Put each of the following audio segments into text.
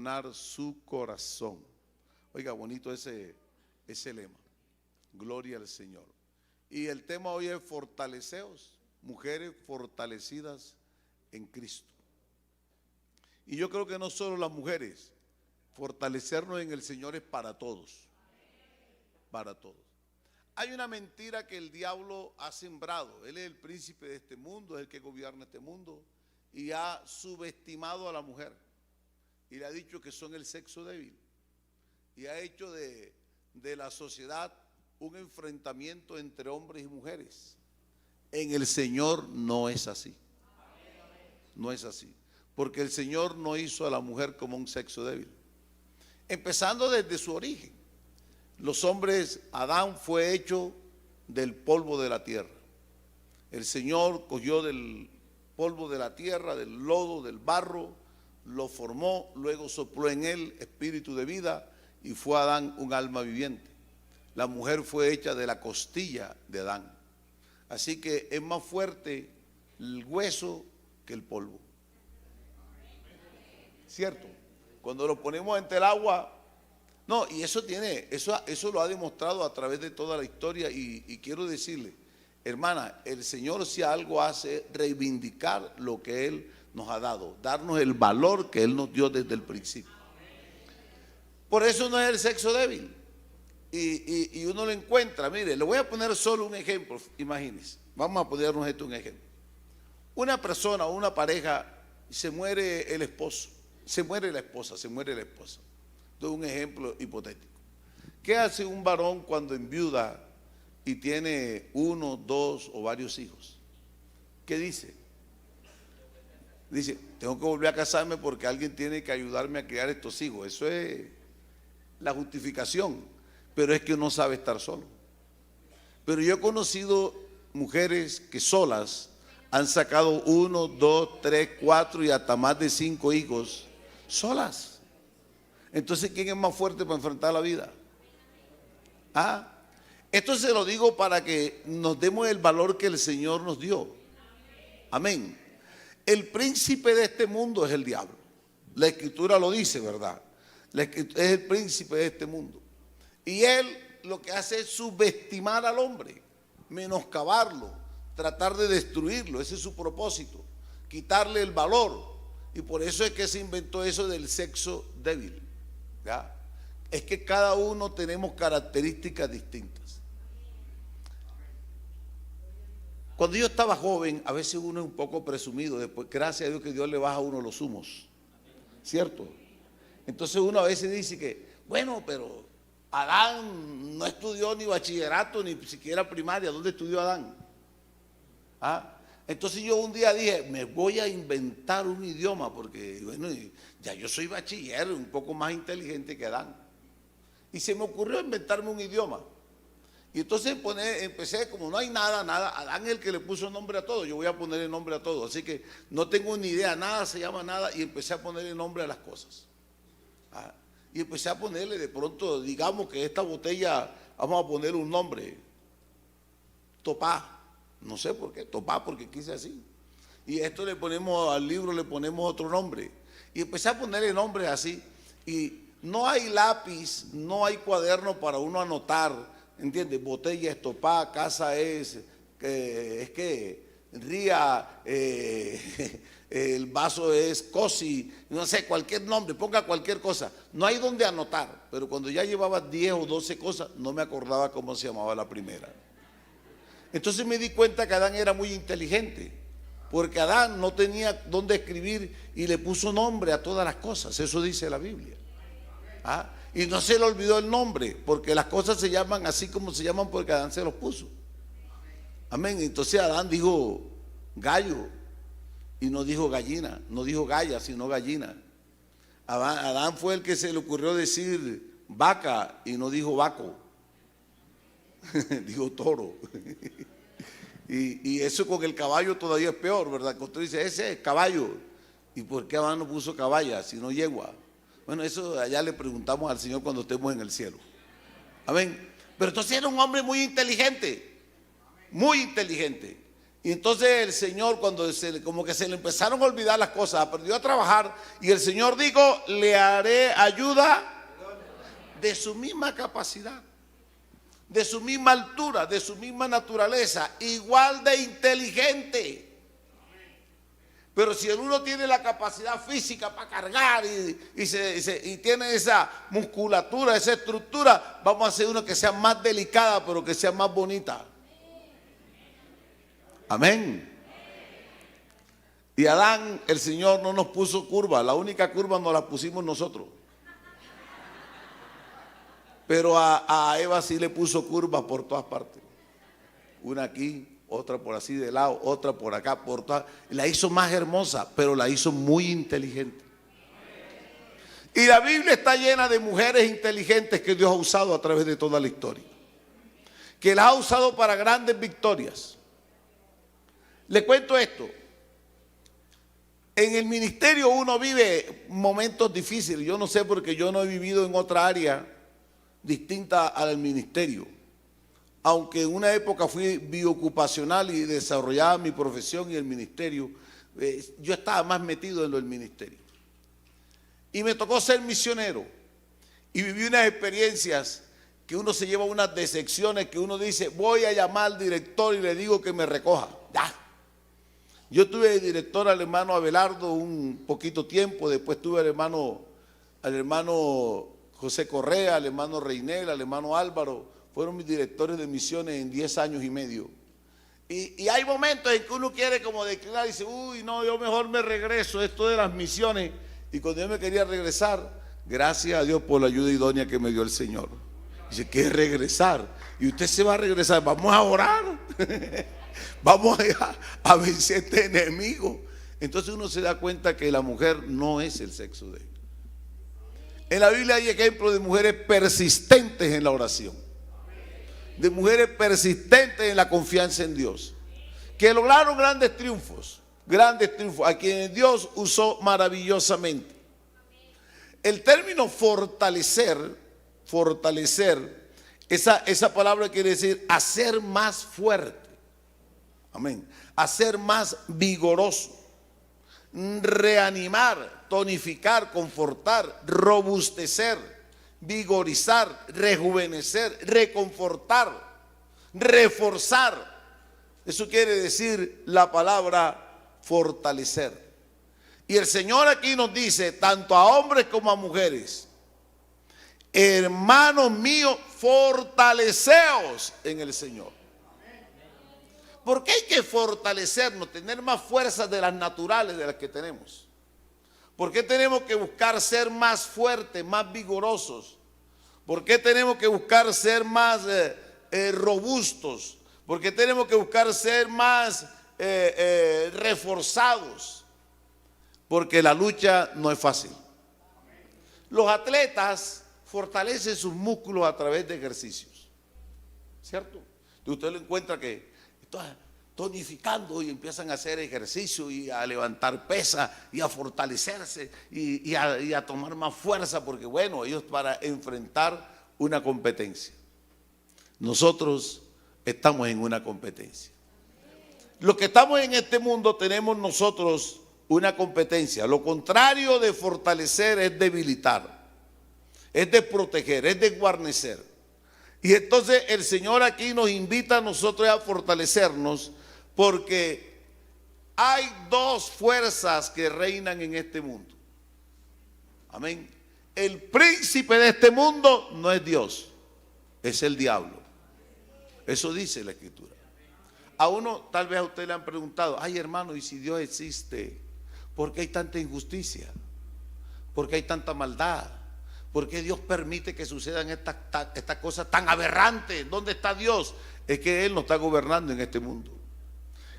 perfeccionar su corazón. Oiga, bonito ese lema. Gloria al Señor. Y el tema hoy es fortaleceos, mujeres fortalecidas en Cristo. Y yo creo que no solo las mujeres, fortalecernos en el Señor es para todos. Para todos. Hay una mentira que el diablo ha sembrado. Él es el príncipe de este mundo, es el que gobierna este mundo, y ha subestimado a la mujer y le ha dicho que son el sexo débil, y ha hecho de la sociedad un enfrentamiento entre hombres y mujeres. En el Señor no es así. No es así, porque el Señor no hizo a la mujer como un sexo débil, empezando desde su origen. Los hombres, Adán fue hecho del polvo de la tierra. El Señor cogió del polvo de la tierra, del lodo, del barro, lo formó, luego sopló en él espíritu de vida y fue Adán un alma viviente. La mujer fue hecha de la costilla de Adán. Así que es más fuerte el hueso que el polvo. ¿Cierto? Cuando lo ponemos entre el agua. No, y eso lo ha demostrado a través de toda la historia, y quiero decirle, hermana, el Señor si algo hace reivindicar lo que Él nos ha dado, darnos el valor que Él nos dio desde el principio. Por eso no es el sexo débil, y uno lo encuentra. Mire, le voy a poner solo un ejemplo, imagínense, vamos a ponernos esto un ejemplo. Una persona o una pareja, se muere el esposo, se muere la esposa, se muere la esposa. Esto es un ejemplo hipotético. ¿Qué hace un varón cuando enviuda y tiene uno, dos o varios hijos? ¿Qué dice? Dice, tengo que volver a casarme porque alguien tiene que ayudarme a criar estos hijos. Eso es la justificación, pero es que no sabe estar solo. Pero yo he conocido mujeres que solas han sacado 1, 2, 3, 4 y hasta más de 5 hijos solas. Entonces, ¿quién es más fuerte para enfrentar la vida? Esto se lo digo para que nos demos el valor que el Señor nos dio. Amén. El príncipe de este mundo es el diablo. La Escritura lo dice, ¿verdad? Es el príncipe de este mundo. Y él lo que hace es subestimar al hombre, menoscabarlo, tratar de destruirlo. Ese es su propósito, quitarle el valor. Y por eso es que se inventó eso del sexo débil. ¿Ya? Es que cada uno tenemos características distintas. Cuando yo estaba joven, a veces uno es un poco presumido. Después, gracias a Dios que Dios le baja a uno los humos, ¿cierto? Entonces uno a veces dice que, bueno, pero Adán no estudió ni bachillerato ni siquiera primaria. ¿Dónde estudió Adán? Entonces yo un día dije, me voy a inventar un idioma, porque bueno, ya yo soy bachiller, un poco más inteligente que Adán. Y se me ocurrió inventarme un idioma. Y entonces empecé, como no hay nada, Adán es el que le puso nombre a todo, yo voy a ponerle nombre a todo. Así que no tengo ni idea, nada se llama nada, y empecé a ponerle nombre a las cosas. Y empecé a ponerle de pronto, digamos que esta botella, vamos a poner un nombre, Topá. No sé por qué, Topá, porque quise así. Y esto le ponemos al libro, le ponemos otro nombre. Y empecé a ponerle nombres así. Y no hay lápiz, no hay cuaderno para uno anotar, ¿entiendes? Botella es Topá, casa es Ría, el vaso es Cosi, no sé, cualquier nombre, ponga cualquier cosa. No hay donde anotar, pero cuando ya llevaba 10 o 12 cosas, no me acordaba cómo se llamaba la primera. Entonces me di cuenta que Adán era muy inteligente, porque Adán no tenía dónde escribir y le puso nombre a todas las cosas. Eso dice la Biblia. Y no se le olvidó el nombre, porque las cosas se llaman así como se llaman porque Adán se los puso. Amén. Entonces Adán dijo gallo y no dijo gallina, no dijo galla, sino gallina. Adán fue el que se le ocurrió decir vaca y no dijo vaco. Dijo toro. Y eso con el caballo todavía es peor, ¿verdad? Cuando dice ese es caballo, ¿y por qué Adán no puso caballa sino yegua? Bueno, eso allá le preguntamos al Señor cuando estemos en el cielo. Amén. Pero entonces era un hombre muy inteligente, muy inteligente. Y entonces el Señor, cuando como que se le empezaron a olvidar las cosas, aprendió a trabajar, y el Señor dijo, le haré ayuda de su misma capacidad, de su misma altura, de su misma naturaleza, igual de inteligente. Pero si el uno tiene la capacidad física para cargar y tiene esa musculatura, esa estructura, vamos a hacer uno que sea más delicada, pero que sea más bonita. Amén. Y Adán, el Señor no nos puso curva, la única curva nos la pusimos nosotros. Pero a Eva sí le puso curvas por todas partes. Una aquí, otra por así de lado, otra por acá, por todas. La hizo más hermosa, pero la hizo muy inteligente. Y la Biblia está llena de mujeres inteligentes que Dios ha usado a través de toda la historia. Que las ha usado para grandes victorias. Le cuento esto. En el ministerio uno vive momentos difíciles. Yo no sé porque yo no he vivido en otra área distinta al ministerio. Aunque en una época fui biocupacional y desarrollaba mi profesión y el ministerio, yo estaba más metido en lo del ministerio. Y me tocó ser misionero. Y viví unas experiencias que uno se lleva unas decepciones que uno dice, voy a llamar al director y le digo que me recoja. Ya. Yo tuve de director al hermano Abelardo un poquito tiempo, después tuve al hermano José Correa, al hermano Reinel, al hermano Álvaro. Fueron mis directores de misiones en 10 años y medio. Y hay momentos en que uno quiere como declinar y dice, uy, no, yo mejor me regreso, esto de las misiones. Y cuando yo me quería regresar, gracias a Dios por la ayuda idónea que me dio el Señor. Dice, ¿qué es regresar? Y usted se va a regresar, vamos a orar. Vamos a vencer este enemigo. Entonces uno se da cuenta que la mujer no es el sexo de él. En la Biblia hay ejemplos de mujeres persistentes en la oración, de mujeres persistentes en la confianza en Dios, que lograron grandes triunfos, a quienes Dios usó maravillosamente. El término fortalecer, esa palabra quiere decir hacer más fuerte. Amén. Hacer más vigoroso, reanimar, tonificar, confortar, robustecer, vigorizar, rejuvenecer, reconfortar, reforzar. Eso quiere decir la palabra fortalecer. Y el Señor aquí nos dice, tanto a hombres como a mujeres, hermanos míos, fortaleceos en el Señor. ¿Por qué hay que fortalecernos, tener más fuerzas de las naturales de las que tenemos? ¿Por qué tenemos que buscar ser más fuertes, más vigorosos? ¿Por qué tenemos que buscar ser más robustos? ¿Por qué tenemos que buscar ser más reforzados? Porque la lucha no es fácil. Los atletas fortalecen sus músculos a través de ejercicios, ¿cierto? Y usted lo encuentra que tonificando y empiezan a hacer ejercicio y a levantar pesas y a fortalecerse y a tomar más fuerza, porque bueno, ellos para enfrentar una competencia. Nosotros estamos en una competencia. Los que estamos en este mundo tenemos nosotros una competencia. Lo contrario de fortalecer es debilitar, es de proteger, es de guarnecer. Y entonces el Señor aquí nos invita a nosotros a fortalecernos, porque hay dos fuerzas que reinan en este mundo. Amén. El príncipe de este mundo no es Dios, es el diablo. Eso dice la Escritura. A uno, tal vez a usted le han preguntado, ay hermano, ¿y si Dios existe? ¿Por qué hay tanta injusticia? ¿Por qué hay tanta maldad? ¿Por qué Dios permite que sucedan estas cosas tan aberrantes? ¿Dónde está Dios? Es que Él no está gobernando en este mundo.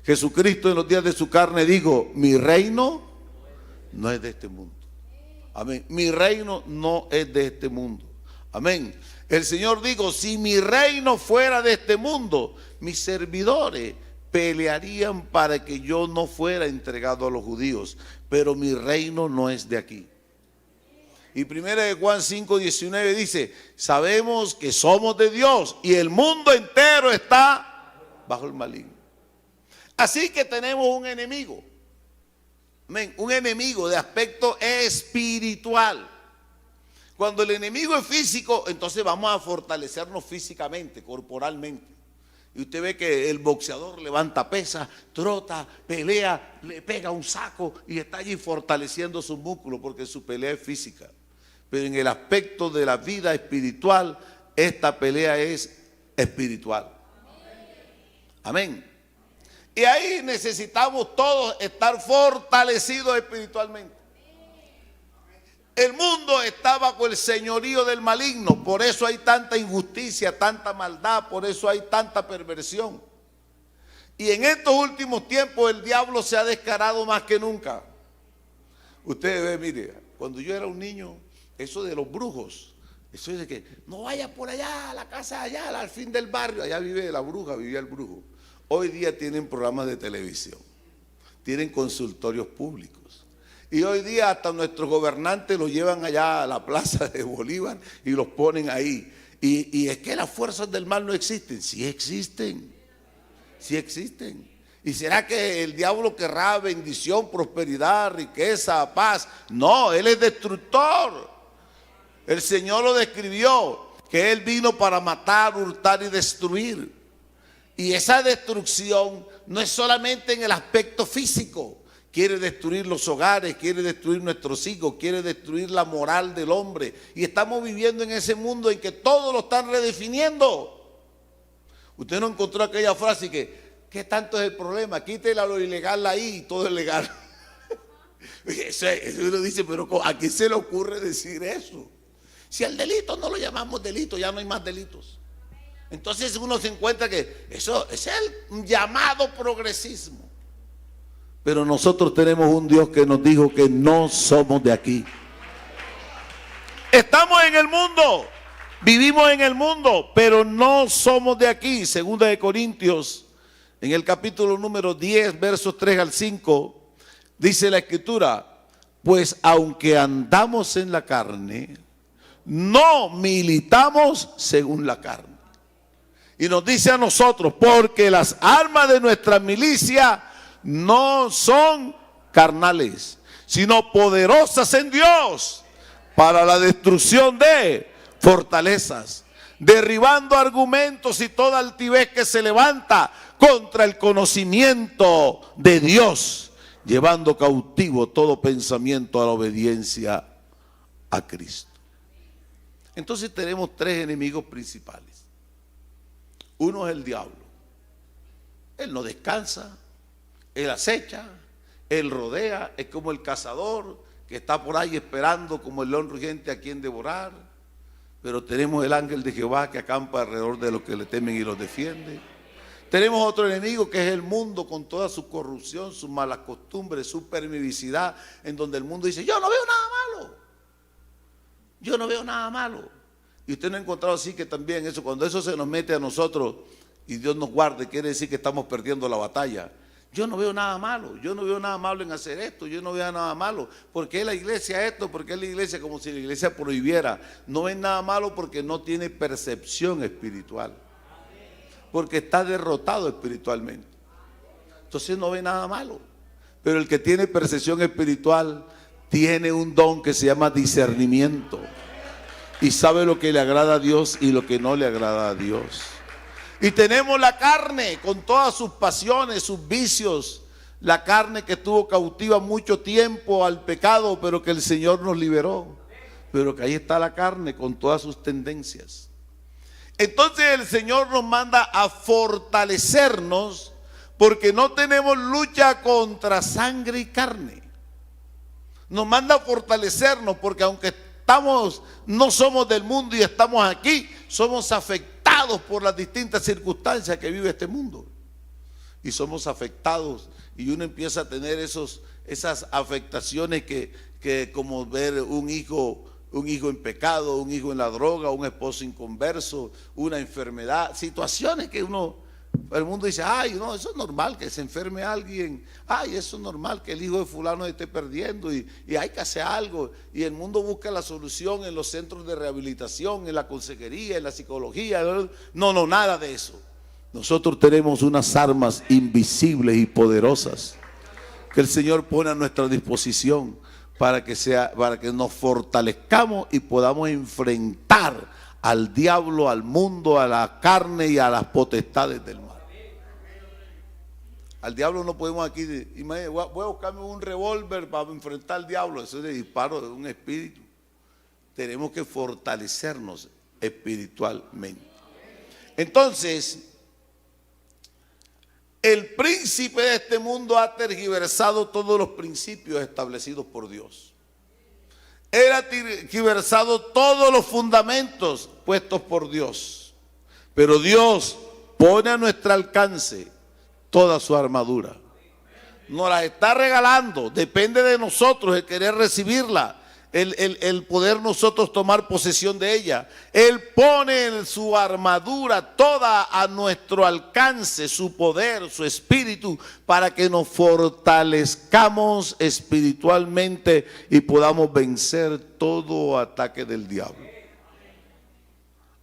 Jesucristo en los días de su carne dijo, mi reino no es de este mundo. Amén. Mi reino no es de este mundo. Amén. El Señor dijo, si mi reino fuera de este mundo, mis servidores pelearían para que yo no fuera entregado a los judíos. Pero mi reino no es de aquí. Y 1 Juan 5:19 dice, sabemos que somos de Dios y el mundo entero está bajo el maligno. Así que tenemos un enemigo. Amén. Un enemigo de aspecto espiritual. Cuando el enemigo es físico, entonces vamos a fortalecernos físicamente, corporalmente. Y usted ve que el boxeador levanta pesas, trota, pelea, le pega un saco y está allí fortaleciendo sus músculos porque su pelea es física. Pero en el aspecto de la vida espiritual, esta pelea es espiritual. Amén. Y ahí necesitamos todos estar fortalecidos espiritualmente. El mundo está bajo el señorío del maligno, por eso hay tanta injusticia, tanta maldad, por eso hay tanta perversión. Y en estos últimos tiempos el diablo se ha descarado más que nunca. Ustedes ven, mire, cuando yo era un niño, eso de los brujos, eso es de que no vaya por allá a la casa allá, al fin del barrio, allá vive la bruja, vivía el brujo. Hoy día tienen programas de televisión, tienen consultorios públicos. Y hoy día hasta nuestros gobernantes los llevan allá a la plaza de Bolívar y los ponen ahí. Y es que las fuerzas del mal no existen. Sí existen, sí existen. ¿Y será que el diablo querrá bendición, prosperidad, riqueza, paz? No, él es destructor. El Señor lo describió, que él vino para matar, hurtar y destruir. Y esa destrucción no es solamente en el aspecto físico. Quiere destruir los hogares, quiere destruir nuestros hijos, quiere destruir la moral del hombre. Y estamos viviendo en ese mundo en que todos lo están redefiniendo. Usted no encontró aquella frase que, ¿qué tanto es el problema? Quítela lo ilegal ahí y todo es legal. Eso uno dice, pero ¿a quién se le ocurre decir eso? Si al delito no lo llamamos delito, ya no hay más delitos. Entonces uno se encuentra que eso es el llamado progresismo. Pero nosotros tenemos un Dios que nos dijo que no somos de aquí. Estamos en el mundo, vivimos en el mundo, pero no somos de aquí. Segunda de Corintios, en el capítulo número 10, versos 3 al 5, dice la Escritura, pues aunque andamos en la carne, no militamos según la carne. Y nos dice a nosotros, porque las armas de nuestra milicia no son carnales, sino poderosas en Dios para la destrucción de fortalezas, derribando argumentos y toda altivez que se levanta contra el conocimiento de Dios, llevando cautivo todo pensamiento a la obediencia a Cristo. Entonces tenemos tres enemigos principales. Uno es el diablo. Él no descansa. Él acecha, él rodea, es como el cazador que está por ahí esperando como el león rugiente a quien devorar. Pero tenemos el ángel de Jehová que acampa alrededor de los que le temen y los defiende. Tenemos otro enemigo que es el mundo con toda su corrupción, sus malas costumbres, su permisividad, en donde el mundo dice, yo no veo nada malo. Yo no veo nada malo. Y usted no ha encontrado así que también eso, cuando eso se nos mete a nosotros y Dios nos guarde, quiere decir que estamos perdiendo la batalla. Yo no veo nada malo, yo no veo nada malo en hacer esto, yo no veo nada malo. ¿Por qué la iglesia esto? ¿Por qué la iglesia? Como si la iglesia prohibiera. No ven nada malo porque no tiene percepción espiritual. Porque está derrotado espiritualmente. Entonces no ve nada malo. Pero el que tiene percepción espiritual tiene un don que se llama discernimiento. Y sabe lo que le agrada a Dios y lo que no le agrada a Dios. Y tenemos la carne con todas sus pasiones, sus vicios. La carne que estuvo cautiva mucho tiempo al pecado, pero que el Señor nos liberó. Pero que ahí está la carne con todas sus tendencias. Entonces el Señor nos manda a fortalecernos porque no tenemos lucha contra sangre y carne. Nos manda a fortalecernos porque aunque no somos del mundo y estamos aquí, somos afectados por las distintas circunstancias que vive este mundo. Y somos afectados y uno empieza a tener esas afectaciones que como ver un hijo en pecado, un hijo en la droga, un esposo inconverso, una enfermedad, situaciones que el mundo dice, ay, no, eso es normal que se enferme alguien, ay, eso es normal que el hijo de fulano esté perdiendo y hay que hacer algo. Y el mundo busca la solución en los centros de rehabilitación, en la consejería, en la psicología. No, nada de eso. Nosotros tenemos unas armas invisibles y poderosas que el Señor pone a nuestra disposición para que nos fortalezcamos y podamos enfrentar al diablo, al mundo, a la carne y a las potestades del mal. Al diablo no podemos aquí, imagínate, voy a buscarme un revólver para enfrentar al diablo, eso es de disparo de un espíritu. Tenemos que fortalecernos espiritualmente. Entonces, el príncipe de este mundo ha tergiversado todos los principios establecidos por Dios. Él ha tergiversado todos los fundamentos puestos por Dios. Pero Dios pone a nuestro alcance toda su armadura. Nos la está regalando. Depende de nosotros el querer recibirla. El poder nosotros tomar posesión de ella. Él pone su armadura toda a nuestro alcance, su poder, su espíritu, para que nos fortalezcamos espiritualmente y podamos vencer todo ataque del diablo.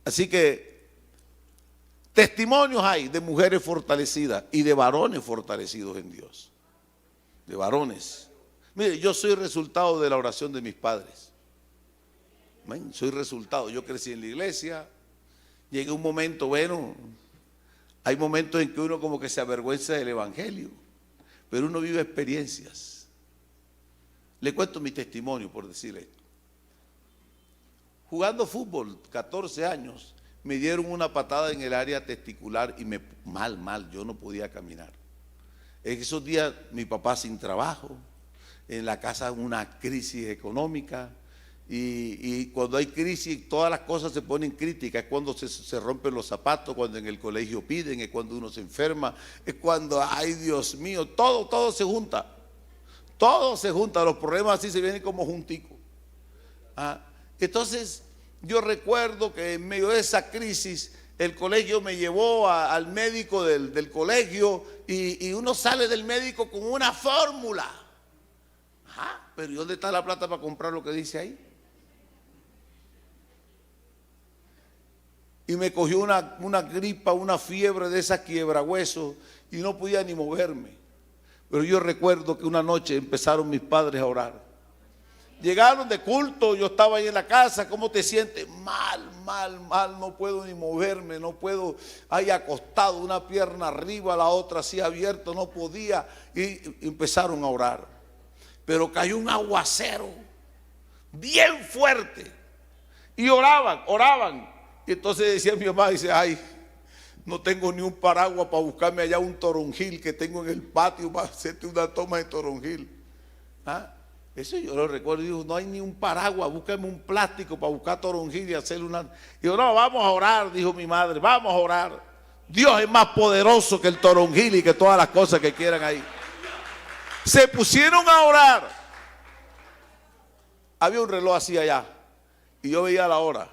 Así que testimonios hay de mujeres fortalecidas y de varones fortalecidos en Dios. De varones. Mire, yo soy resultado de la oración de mis padres. Amén. Soy resultado. Yo crecí en la iglesia. Llegué a un momento, bueno, hay momentos en que uno como que se avergüenza del evangelio, pero uno vive experiencias. Le cuento mi testimonio por decirle esto. Jugando fútbol, 14 años, me dieron una patada en el área testicular y mal, yo no podía caminar. En esos días mi papá sin trabajo. En la casa una crisis económica y cuando hay crisis todas las cosas se ponen críticas. Es cuando se rompen los zapatos, cuando en el colegio piden, es cuando uno se enferma, es cuando, ay Dios mío, todo se junta, los problemas así se vienen como junticos. Entonces yo recuerdo que en medio de esa crisis el colegio me llevó al médico del colegio y uno sale del médico con una fórmula. Pero ¿y dónde está la plata para comprar lo que dice ahí? Y me cogió una gripa, una fiebre de esa quiebrahuesos y no podía ni moverme. Pero yo recuerdo que una noche empezaron mis padres a orar. Llegaron de culto, yo estaba ahí en la casa. ¿Cómo te sientes? Mal, no puedo ni moverme, no puedo, ahí acostado, una pierna arriba, la otra así abierta, no podía. Y empezaron a orar. Pero cayó un aguacero bien fuerte y oraban. Y entonces decía mi mamá, dice, ay, no tengo ni un paraguas para buscarme allá un toronjil que tengo en el patio para hacerte una toma de toronjil. Eso yo lo recuerdo, digo, no hay ni un paraguas, búscame un plástico para buscar toronjil y hacerle una. Digo, no, vamos a orar, dijo mi madre, vamos a orar. Dios es más poderoso que el toronjil y que todas las cosas que quieran ahí. Se pusieron a orar. Había un reloj así allá y yo veía la hora.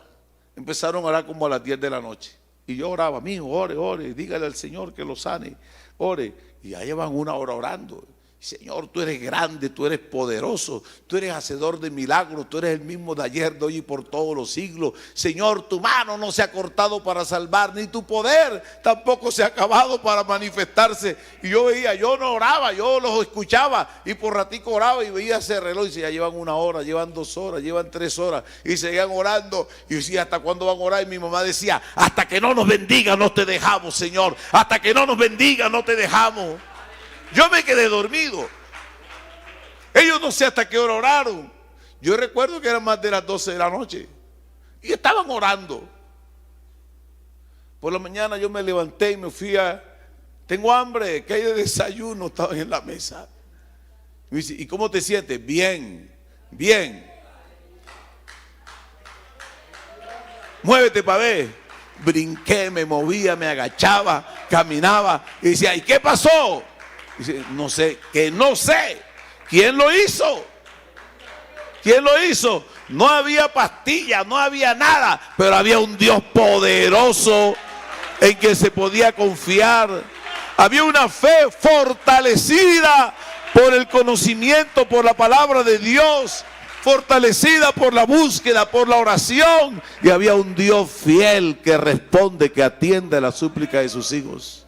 Empezaron a orar como a las 10 de la noche. Y yo oraba, mijo, ore, dígale al Señor que lo sane, ore. Y ya llevan una hora orando. Señor, tú eres grande, tú eres poderoso, tú eres hacedor de milagros, tú eres el mismo de ayer, de hoy y por todos los siglos. Señor, tu mano no se ha cortado para salvar, ni tu poder tampoco se ha acabado para manifestarse. Y yo veía, yo no oraba, yo los escuchaba y por ratico oraba y veía ese reloj y decía, ya llevan una hora, llevan 2 horas, llevan 3 horas y seguían orando. Y decía, ¿hasta cuándo van a orar? Y mi mamá decía, hasta que no nos bendiga no te dejamos, Señor, hasta que no nos bendiga no te dejamos. Yo me quedé dormido. Ellos no sé hasta qué hora oraron. Yo recuerdo que eran más de las 12 de la noche. Y estaban orando. Por la mañana yo me levanté y me fui tengo hambre, ¿qué hay de desayuno? Estaban en la mesa. Y me dice, ¿y cómo te sientes? Bien. Muévete para ver. Brinqué, me movía, me agachaba, caminaba. Y decía, ¿y qué pasó? Dice, no sé. ¿Quién lo hizo? No había pastilla, no había nada, pero había un Dios poderoso en que se podía confiar. Había una fe fortalecida por el conocimiento, por la palabra de Dios. fortalecida por la búsqueda, por la oración. Y había un Dios fiel que responde, que atiende a la súplica de sus hijos.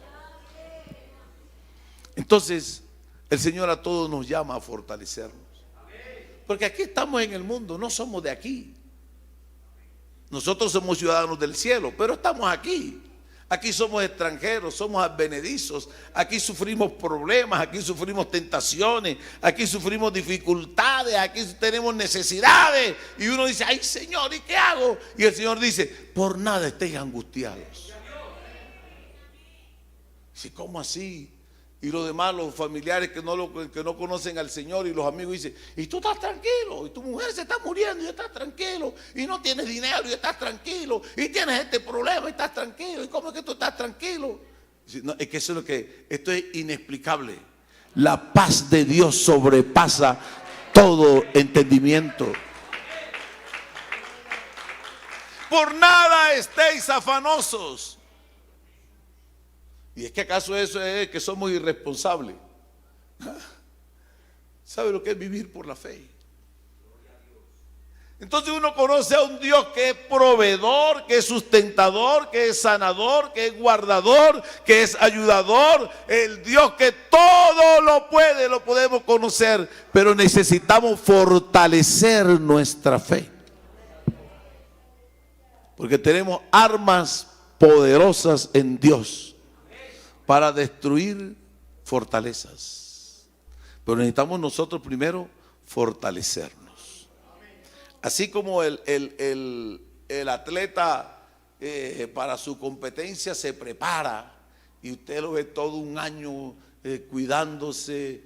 Entonces, el Señor a todos nos llama a fortalecernos. Porque aquí estamos en el mundo, no somos de aquí. Nosotros somos ciudadanos del cielo, pero estamos aquí. Aquí somos extranjeros, somos advenedizos. Aquí sufrimos problemas, aquí sufrimos tentaciones, aquí sufrimos dificultades, aquí tenemos necesidades. Y uno dice, ay Señor, ¿y qué hago? Y el Señor dice, por nada estéis angustiados. Dice, ¿cómo así? Y los demás, los familiares que no conocen al Señor y los amigos dicen, y tú estás tranquilo, y tu mujer se está muriendo y estás tranquilo, y no tienes dinero y estás tranquilo, y tienes este problema y estás tranquilo, y cómo es que tú estás tranquilo. Dice, no, es que eso es lo que, esto es inexplicable. La paz de Dios sobrepasa todo entendimiento. Por nada estéis afanosos. ¿Y es que acaso eso es que somos irresponsables? ¿Sabe lo que es vivir por la fe? Entonces uno conoce a un Dios que es proveedor, que es sustentador, que es sanador, que es guardador, que es ayudador. El Dios que todo lo puede, lo podemos conocer, pero necesitamos fortalecer nuestra fe. Porque tenemos armas poderosas en Dios para destruir fortalezas. Pero necesitamos nosotros primero fortalecernos. Así como el atleta para su competencia se prepara, y usted lo ve todo un año cuidándose,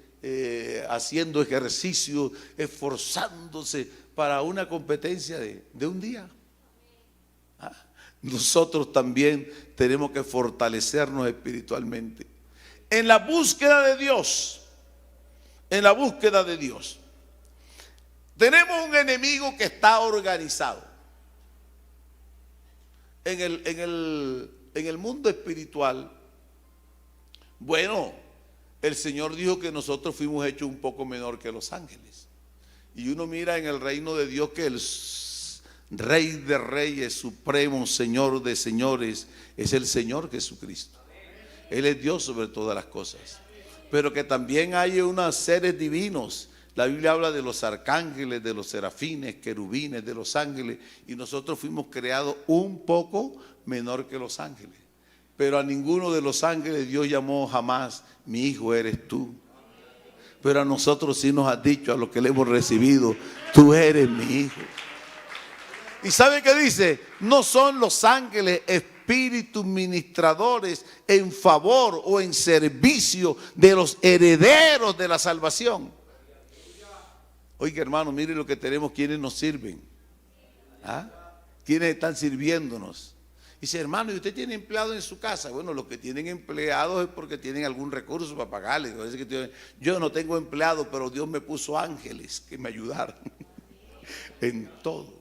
haciendo ejercicio, esforzándose para una competencia de un día. Nosotros también tenemos que fortalecernos espiritualmente en la búsqueda de Dios. En la búsqueda de Dios tenemos un enemigo que está organizado en el mundo espiritual. Bueno, el Señor dijo que nosotros fuimos hechos un poco menor que los ángeles, y uno mira en el reino de Dios que el Rey de reyes, supremo, Señor de señores, es el Señor Jesucristo. Él es Dios sobre todas las cosas. Pero que también hay unos seres divinos. La Biblia habla de los arcángeles, de los serafines, querubines, de los ángeles. Y nosotros fuimos creados un poco menor que los ángeles. Pero a ninguno de los ángeles Dios llamó jamás, mi hijo eres tú. Pero a nosotros sí nos ha dicho, a los que le hemos recibido, tú eres mi hijo. ¿Y sabe qué dice? No son los ángeles espíritus ministradores en favor o en servicio de los herederos de la salvación. Oiga, hermano, mire lo que tenemos, quienes nos sirven. ¿Ah? ¿Quiénes están sirviéndonos? Dice, hermano, ¿y usted tiene empleados en su casa? Bueno, los que tienen empleados es porque tienen algún recurso para pagarles. Yo no tengo empleados, pero Dios me puso ángeles que me ayudaron en todo.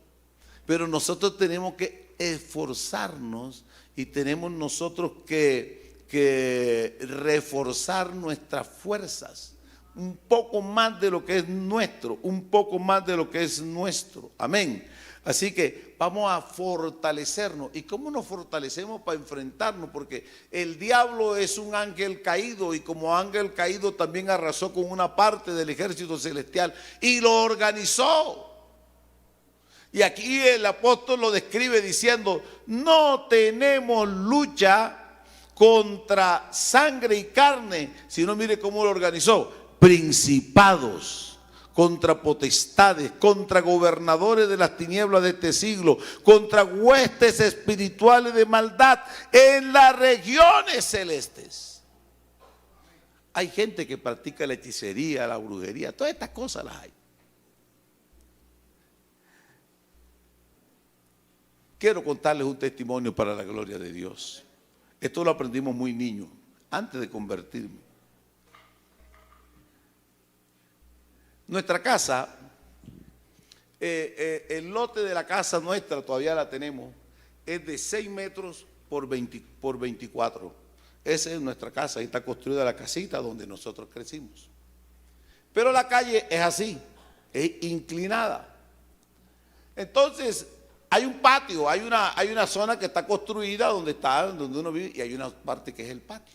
Pero nosotros tenemos que esforzarnos y tenemos nosotros que reforzar nuestras fuerzas. Un poco más de lo que es nuestro, un poco más de lo que es nuestro. Amén. Así que vamos a fortalecernos. ¿Y cómo nos fortalecemos para enfrentarnos? Porque el diablo es un ángel caído, y como ángel caído también arrasó con una parte del ejército celestial y lo organizó. Y aquí el apóstol lo describe diciendo, no tenemos lucha contra sangre y carne, sino mire cómo lo organizó: principados, contra potestades, contra gobernadores de las tinieblas de este siglo, contra huestes espirituales de maldad en las regiones celestes. Hay gente que practica la hechicería, la brujería, todas estas cosas las hay. Quiero contarles un testimonio para la gloria de Dios. Esto lo aprendimos muy niño, antes de convertirme. Nuestra casa, el lote de la casa nuestra, todavía la tenemos, es de 6 metros por 24. Esa es nuestra casa, ahí está construida la casita donde nosotros crecimos. Pero la calle es así, es inclinada. Entonces, hay un patio, hay una zona que está construida donde uno vive, y hay una parte que es el patio.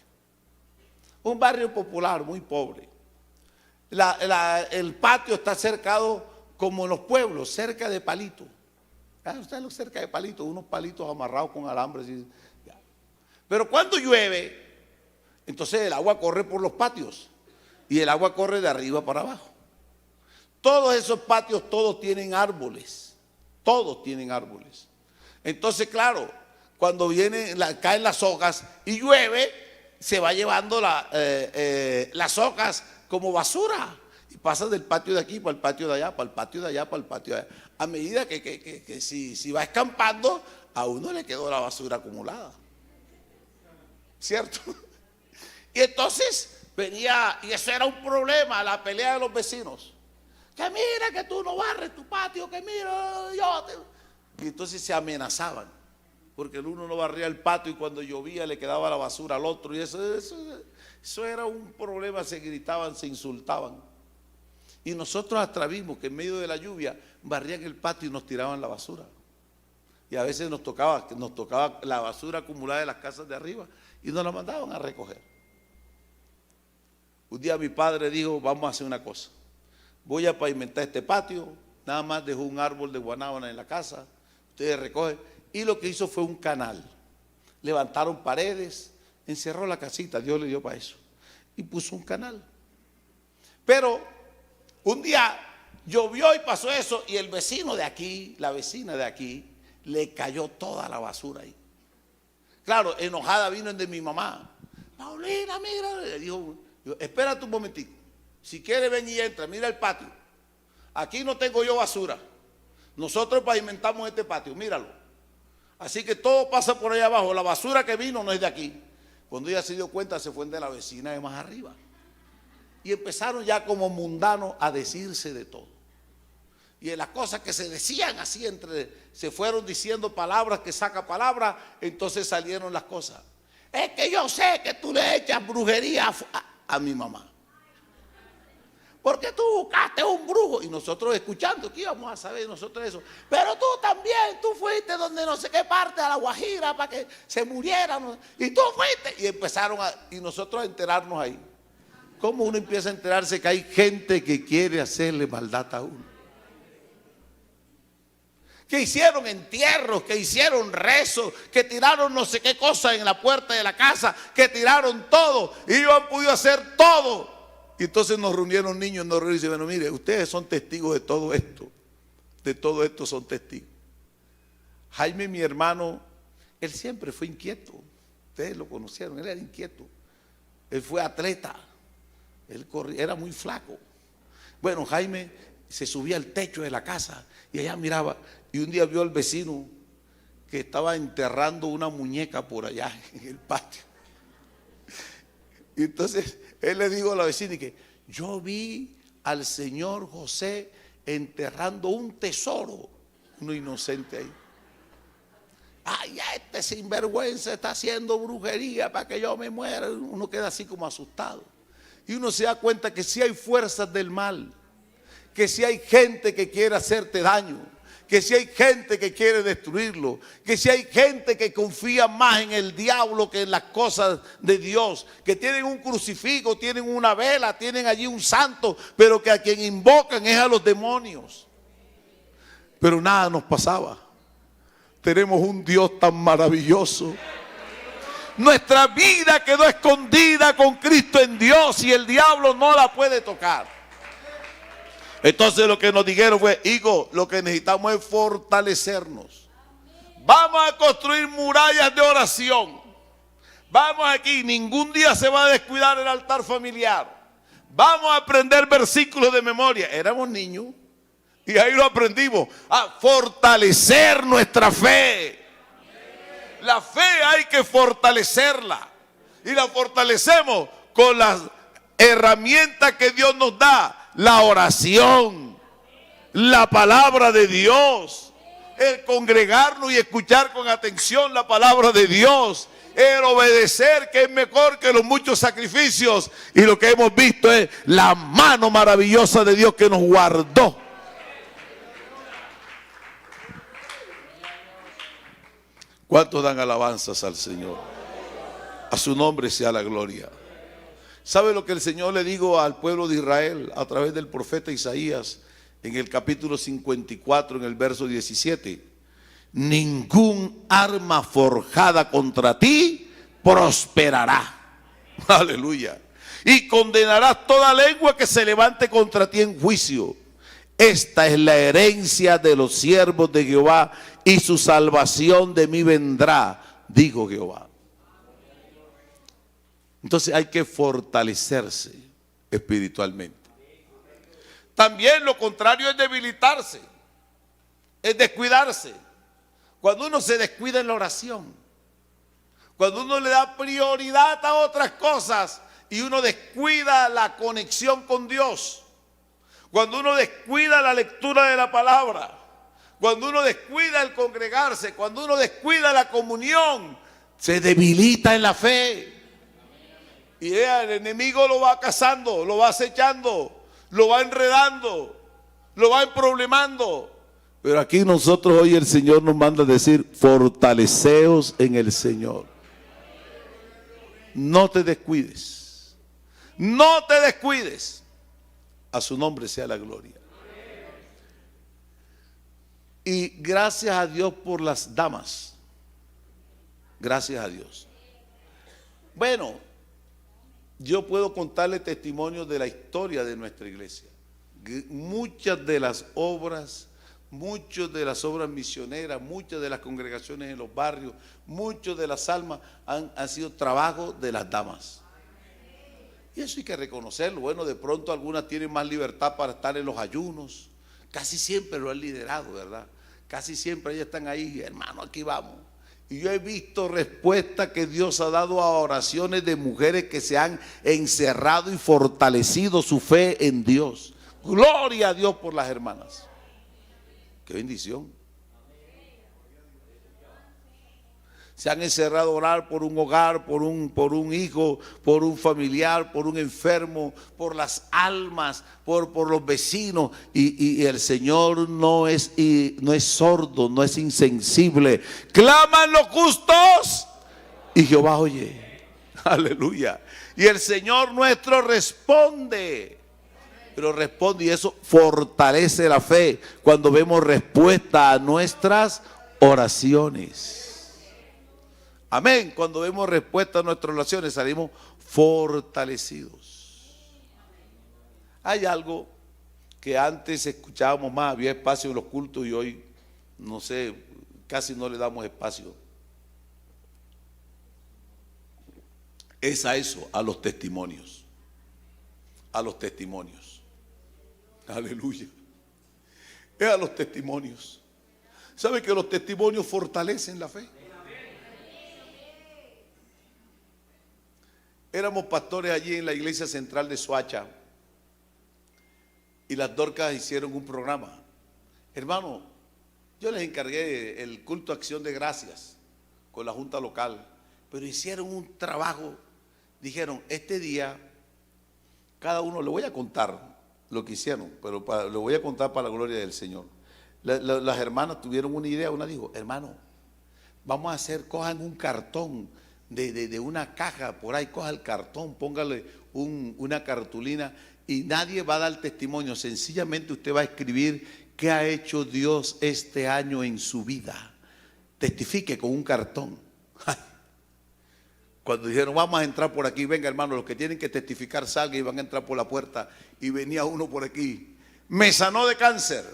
Un barrio popular, muy pobre. El patio está cercado como en los pueblos, cerca de palitos. Ustedes cerca de palitos, unos palitos amarrados con alambres. Pero cuando llueve, entonces el agua corre por los patios y el agua corre de arriba para abajo. Todos esos patios, todos tienen árboles. Todos tienen árboles. Entonces, claro, cuando caen las hojas y llueve, se va llevando las hojas como basura. Y pasa del patio de aquí para el patio de allá, para el patio de allá, para el patio de allá. A medida que si va escampando, a uno le quedó la basura acumulada. ¿Cierto? Y entonces venía, y eso era un problema, la pelea de los vecinos. Que mira que tú no barres tu patio, que mira, Y entonces se amenazaban, porque el uno no barría el patio y cuando llovía le quedaba la basura al otro. Y eso era un problema, se gritaban, se insultaban. Y nosotros hasta vimos que en medio de la lluvia barrían el patio y nos tiraban la basura. Y a veces nos tocaba la basura acumulada de las casas de arriba y nos la mandaban a recoger. Un día mi padre dijo, vamos a hacer una cosa. Voy a pavimentar este patio, nada más dejó un árbol de guanábana en la casa, ustedes recogen. Y lo que hizo fue un canal. Levantaron paredes, encerró la casita, Dios le dio para eso. Y puso un canal. Pero un día llovió y pasó eso, y el vecino de aquí, la vecina de aquí, le cayó toda la basura ahí. Claro, enojada vino de mi mamá. Paulina, mira, le dijo, espérate un momentico. Si quiere ven y entra, mira el patio. Aquí no tengo yo basura. Nosotros pavimentamos este patio, míralo. Así que todo pasa por allá abajo. La basura que vino no es de aquí. Cuando ella se dio cuenta, se fue de la vecina de más arriba. Y empezaron ya como mundanos a decirse de todo. Y en las cosas que se decían así se fueron diciendo palabras que saca palabras, entonces salieron las cosas. Es que yo sé que tú le echas brujería a mi mamá. Porque tú buscaste un brujo. Y nosotros escuchando, ¿qué íbamos a saber nosotros eso? Pero tú también, tú fuiste donde no sé qué parte, a La Guajira, para que se murieran. Y tú fuiste. Y empezaron y nosotros a enterarnos ahí. ¿Cómo uno empieza a enterarse que hay gente que quiere hacerle maldad a uno? Que hicieron entierros, que hicieron rezos, que tiraron no sé qué cosa en la puerta de la casa, que tiraron todo. Y ellos han podido hacer todo. Y entonces nos reunieron niños, nos reunieron y dijeron, bueno, mire, ustedes son testigos de todo esto son testigos. Jaime, mi hermano, él siempre fue inquieto, ustedes lo conocieron, él era inquieto, él fue atleta, él era muy flaco. Bueno, Jaime se subía al techo de la casa y allá miraba, y un día vio al vecino que estaba enterrando una muñeca por allá en el patio. Y entonces él le dijo a la vecina que yo vi al señor José enterrando un tesoro, uno inocente ahí. Ay, ya este sinvergüenza está haciendo brujería para que yo me muera. Uno queda así como asustado. Y uno se da cuenta que si hay fuerzas del mal, que si hay gente que quiere hacerte daño, que si hay gente que quiere destruirlo, que si hay gente que confía más en el diablo que en las cosas de Dios, que tienen un crucifijo, tienen una vela, tienen allí un santo, pero que a quien invocan es a los demonios. Pero nada nos pasaba. Tenemos un Dios tan maravilloso. Nuestra vida quedó escondida con Cristo en Dios y el diablo no la puede tocar. Entonces lo que nos dijeron fue, hijo, lo que necesitamos es fortalecernos. Vamos a construir murallas de oración. Vamos aquí, ningún día se va a descuidar el altar familiar. Vamos a aprender versículos de memoria. Éramos niños y ahí lo aprendimos. A fortalecer nuestra fe. La fe hay que fortalecerla. Y la fortalecemos con las herramientas que Dios nos da. La oración, la palabra de Dios, el congregarnos y escuchar con atención la palabra de Dios, el obedecer, que es mejor que los muchos sacrificios. Y lo que hemos visto es la mano maravillosa de Dios que nos guardó. ¿Cuántos dan alabanzas al Señor? A su nombre sea la gloria. ¿Sabe lo que el Señor le dijo al pueblo de Israel a través del profeta Isaías en el capítulo 54, en el verso 17? Ningún arma forjada contra ti prosperará. Aleluya. Y condenarás toda lengua que se levante contra ti en juicio. Esta es la herencia de los siervos de Jehová, y su salvación de mí vendrá, dijo Jehová. Entonces hay que fortalecerse espiritualmente. También lo contrario es debilitarse, es descuidarse. Cuando uno se descuida en la oración, cuando uno le da prioridad a otras cosas y uno descuida la conexión con Dios, cuando uno descuida la lectura de la palabra, cuando uno descuida el congregarse, cuando uno descuida la comunión, se debilita en la fe. Y el enemigo lo va cazando, lo va acechando, lo va enredando, lo va emproblemando. Pero aquí nosotros hoy el Señor nos manda a decir: fortaleceos en el Señor. No te descuides. No te descuides. A su nombre sea la gloria. Y gracias a Dios por las damas. Gracias a Dios. Bueno, yo puedo contarle testimonios de la historia de nuestra iglesia. Muchas de las obras misioneras, muchas de las congregaciones en los barrios, muchas de las almas han sido trabajo de las damas. Y eso hay que reconocerlo. Bueno, de pronto algunas tienen más libertad para estar en los ayunos. Casi siempre lo han liderado, ¿verdad? Casi siempre ellas están ahí: hermano, aquí vamos. Y yo he visto respuestas que Dios ha dado a oraciones de mujeres que se han encerrado y fortalecido su fe en Dios. Gloria a Dios por las hermanas. Qué bendición. Se han encerrado a orar por un hogar, por un hijo, por un familiar, por un enfermo, por las almas, por los vecinos. Y el Señor no es sordo, no es insensible. Claman los justos y Jehová oye. Aleluya. Y el Señor nuestro responde. Pero responde, y eso fortalece la fe cuando vemos respuesta a nuestras oraciones. Amén. Cuando vemos respuesta a nuestras oraciones salimos fortalecidos. Hay algo que antes escuchábamos más, había espacio en los cultos y hoy, no sé, casi no le damos espacio. Es a eso, a los testimonios. A los testimonios. Aleluya. Es a los testimonios. ¿Sabe que los testimonios fortalecen la fe? Éramos pastores allí en la iglesia central de Soacha y las Dorcas hicieron un programa. Hermano, yo les encargué el culto a acción de gracias con la junta local, pero hicieron un trabajo. Dijeron: este día cada uno, le voy a contar lo que hicieron, pero lo voy a contar para la gloria del Señor. Las hermanas tuvieron una idea. Una dijo: hermano, vamos a hacer, cojan un cartón de una caja por ahí, coja el cartón, póngale una cartulina y nadie va a dar testimonio. Sencillamente usted va a escribir qué ha hecho Dios este año en su vida. Testifique con un cartón. Cuando dijeron: vamos a entrar por aquí, venga hermano, los que tienen que testificar salgan y van a entrar por la puerta. Y venía uno por aquí: me sanó de cáncer.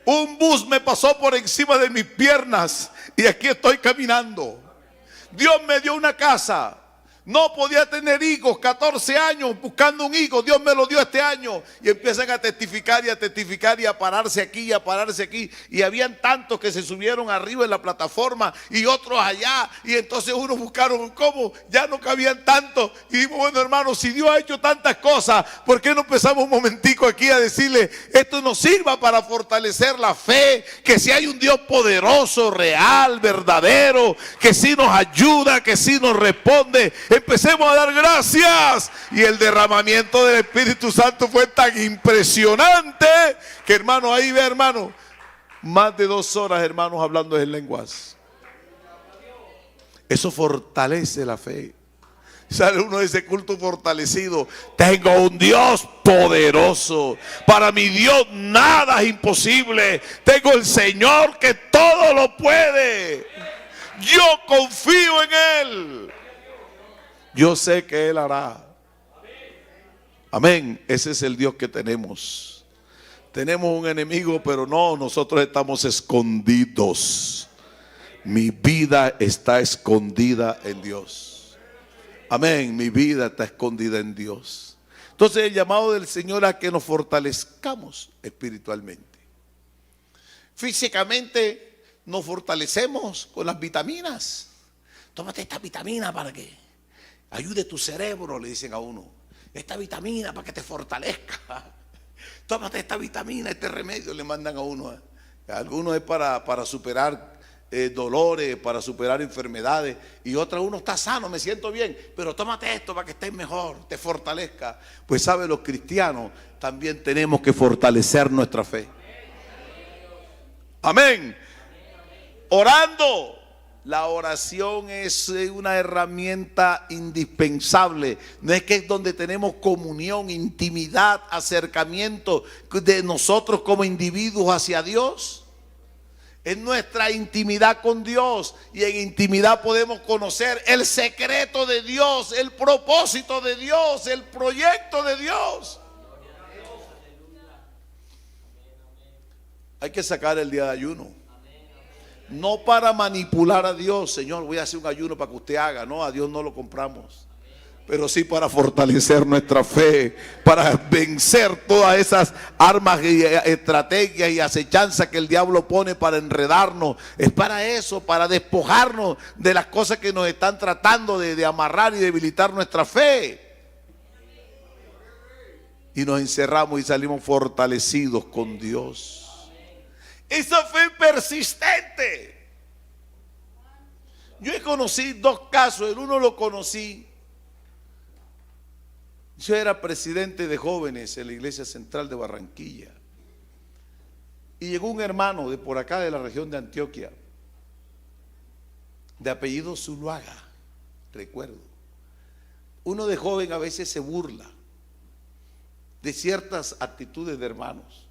Un bus me pasó por encima de mis piernas y aquí estoy caminando. Dios me dio una casa. No podía tener hijos, 14 años buscando un hijo, Dios me lo dio este año. Y empiezan a testificar y a testificar y a pararse aquí y a pararse aquí. Y habían tantos que se subieron arriba en la plataforma y otros allá. Y entonces unos buscaron cómo, ya no cabían tantos. Y dijimos: bueno hermanos, si Dios ha hecho tantas cosas, ¿por qué no empezamos un momentico aquí a decirle: esto nos sirva para fortalecer la fe? Que si hay un Dios poderoso, real, verdadero, que sí nos ayuda, que sí nos responde. Empecemos a dar gracias. Y el derramamiento del Espíritu Santo fue tan impresionante que, hermano, ahí ve, hermano, más de 2 horas, hermanos, hablando en lenguas. Eso fortalece la fe. Sale uno de ese culto fortalecido. Tengo un Dios poderoso. Para mi Dios nada es imposible. Tengo el Señor que todo lo puede. Yo confío en Él. Yo sé que Él hará. Amén. Ese es el Dios que tenemos. Tenemos un enemigo, pero no, nosotros estamos escondidos. Mi vida está escondida en Dios. Amén, mi vida está escondida en Dios. Entonces el llamado del Señor a que nos fortalezcamos espiritualmente. Físicamente nos fortalecemos con las vitaminas. Tómate esta vitamina para que ayude tu cerebro, le dicen a uno. Esta vitamina para que te fortalezca. Tómate esta vitamina, este remedio le mandan a uno. Algunos es para superar dolores, para superar enfermedades, y otra uno está sano, me siento bien, pero tómate esto para que estés mejor, te fortalezca. Pues sabe, los cristianos también tenemos que fortalecer nuestra fe. Amén. Orando. La oración es una herramienta indispensable. No es que es donde tenemos comunión, intimidad, acercamiento de nosotros como individuos hacia Dios. Es nuestra intimidad con Dios, y en intimidad podemos conocer el secreto de Dios, el propósito de Dios, el proyecto de Dios. Hay que sacar el día de ayuno. No para manipular a Dios, Señor, voy a hacer un ayuno para que usted haga. No, a Dios no lo compramos. Pero sí para fortalecer nuestra fe, para vencer todas esas armas y estrategias y acechanzas que el diablo pone para enredarnos. Es para eso, para despojarnos de las cosas que nos están tratando de amarrar y debilitar nuestra fe. Y nos encerramos y salimos fortalecidos con Dios. Esa fe persistente. Yo he conocido dos casos. El uno lo conocí. Yo era presidente de jóvenes en la iglesia central de Barranquilla. Y llegó un hermano de por acá, de la región de Antioquia, de apellido Zuluaga, recuerdo. Uno de joven a veces se burla de ciertas actitudes de hermanos.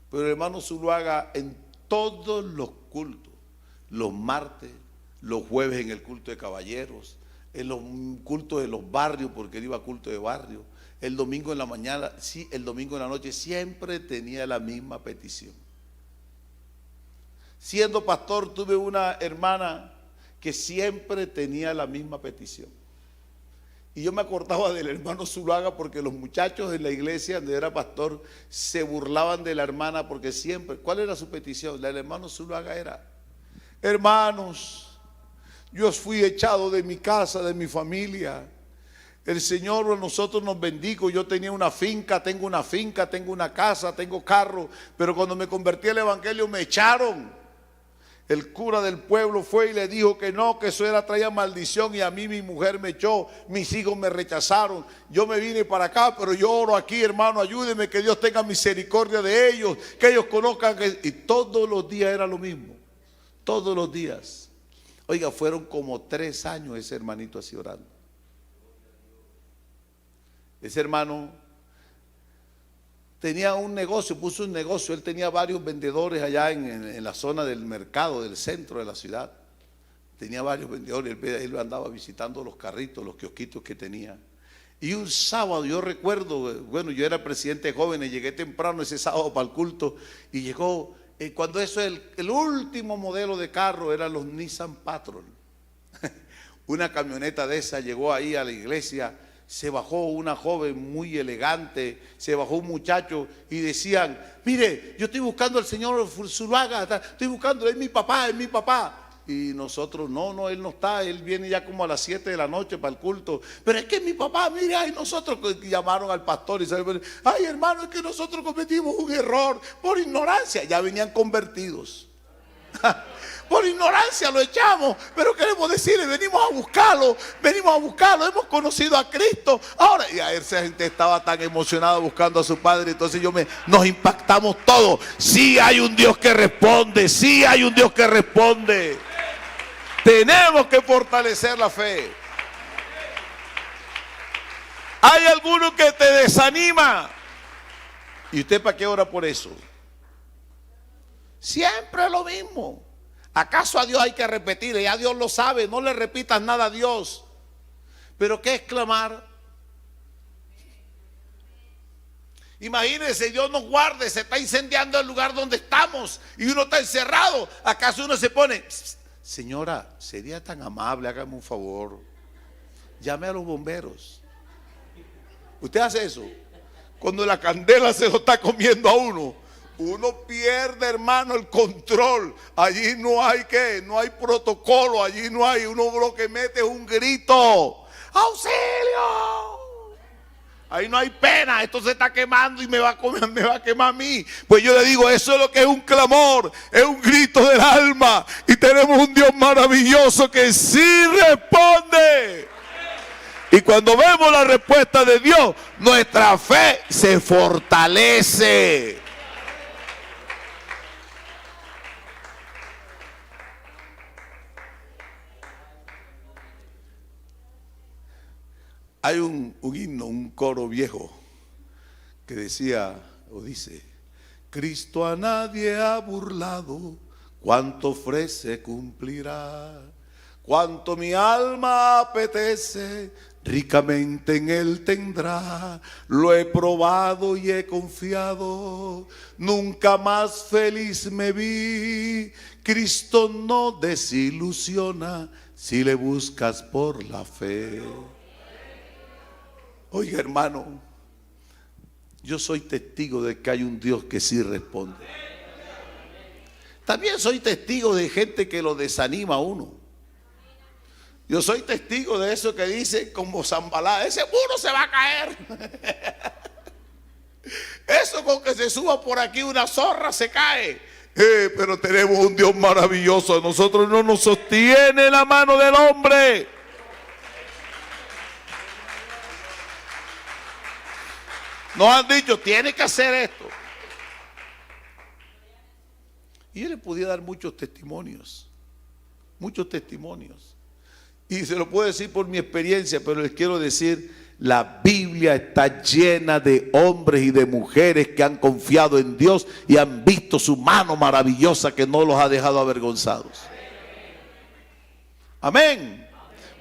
Pero el hermano Zuluaga en todos los cultos, los martes, los jueves en el culto de caballeros, en los cultos de los barrios, porque él iba a culto de barrio, el domingo en la mañana, sí, el domingo en la noche, siempre tenía la misma petición. Siendo pastor, tuve una hermana que siempre tenía la misma petición. Y yo me acordaba del hermano Zuluaga porque los muchachos en la iglesia donde era pastor se burlaban de la hermana porque siempre, ¿cuál era su petición? La del hermano Zuluaga era: hermanos, yo fui echado de mi casa, de mi familia. El Señor a nosotros nos bendijo. Yo tenía una finca, tengo una casa, tengo carro. Pero cuando me convertí al evangelio me echaron. El cura del pueblo fue y le dijo que no, que eso traía maldición, y a mí mi mujer me echó, mis hijos me rechazaron. Yo me vine para acá, pero yo oro aquí, hermano, ayúdeme, que Dios tenga misericordia de ellos, que ellos conozcan y todos los días era lo mismo. Todos los días. Oiga, fueron como 3 años ese hermanito así orando. Ese hermano tenía un negocio, puso un negocio. Él tenía varios vendedores allá en la zona del mercado, del centro de la ciudad. Tenía varios vendedores. Él andaba visitando los carritos, los kiosquitos que tenía. Y un sábado, yo recuerdo, bueno, yo era presidente de jóvenes, llegué temprano ese sábado para el culto, y llegó, cuando eso es el último modelo de carro, eran los Nissan Patrol. Una camioneta de esa llegó ahí a la iglesia. Se bajó una joven muy elegante, se bajó un muchacho y decían: mire, yo estoy buscando al señor Zuluaga, estoy buscando, es mi papá, es mi papá. Y nosotros, no, él no está, él viene ya como a las 7 de la noche para el culto. Pero es que mi papá, mire, ay, nosotros llamaron al pastor y salieron: ay, hermano, es que nosotros cometimos un error por ignorancia. Ya venían convertidos. Por ignorancia lo echamos, pero queremos decirle: venimos a buscarlo, hemos conocido a Cristo. Ahora, y a esa gente estaba tan emocionada buscando a su padre. Entonces nos impactamos todos. Sí hay un Dios que responde, sí hay un Dios que responde. Tenemos que fortalecer la fe. Hay alguno que te desanima. ¿Y usted para qué ora por eso? Siempre lo mismo. ¿Acaso a Dios hay que repetirle? Ya Dios lo sabe, no le repitas nada a Dios. ¿Pero qué es clamar? Imagínense, Dios nos guarde, se está incendiando el lugar donde estamos y uno está encerrado. ¿Acaso uno se pone, señora, sería tan amable, hágame un favor, llame a los bomberos? ¿Usted hace eso? Cuando la candela se lo está comiendo a uno, uno pierde, hermano, el control. Allí no hay no hay protocolo, allí no hay, uno lo que mete es un grito, ¡auxilio! Ahí no hay pena, esto se está quemando y me va a quemar a mí. Pues yo le digo, eso es lo que es un clamor, es un grito del alma. Y tenemos un Dios maravilloso que sí responde. Y cuando vemos la respuesta de Dios, nuestra fe se fortalece. Hay un himno, un coro viejo que decía o dice: Cristo a nadie ha burlado, cuanto ofrece cumplirá, cuanto mi alma apetece, ricamente en Él tendrá. Lo he probado y he confiado, nunca más feliz me vi. Cristo no desilusiona si le buscas por la fe. Oiga, hermano, yo soy testigo de que hay un Dios que sí responde. También soy testigo de gente que lo desanima a uno. Yo soy testigo de eso que dice como Zambalá, ese muro se va a caer. Eso con que se suba por aquí una zorra se cae. Pero tenemos un Dios maravilloso. A nosotros no nos sostiene la mano del hombre. Nos han dicho, tiene que hacer esto. Y yo le podía dar muchos testimonios. Muchos testimonios. Y se lo puedo decir por mi experiencia, pero les quiero decir, la Biblia está llena de hombres y de mujeres que han confiado en Dios y han visto su mano maravillosa que no los ha dejado avergonzados. Amén.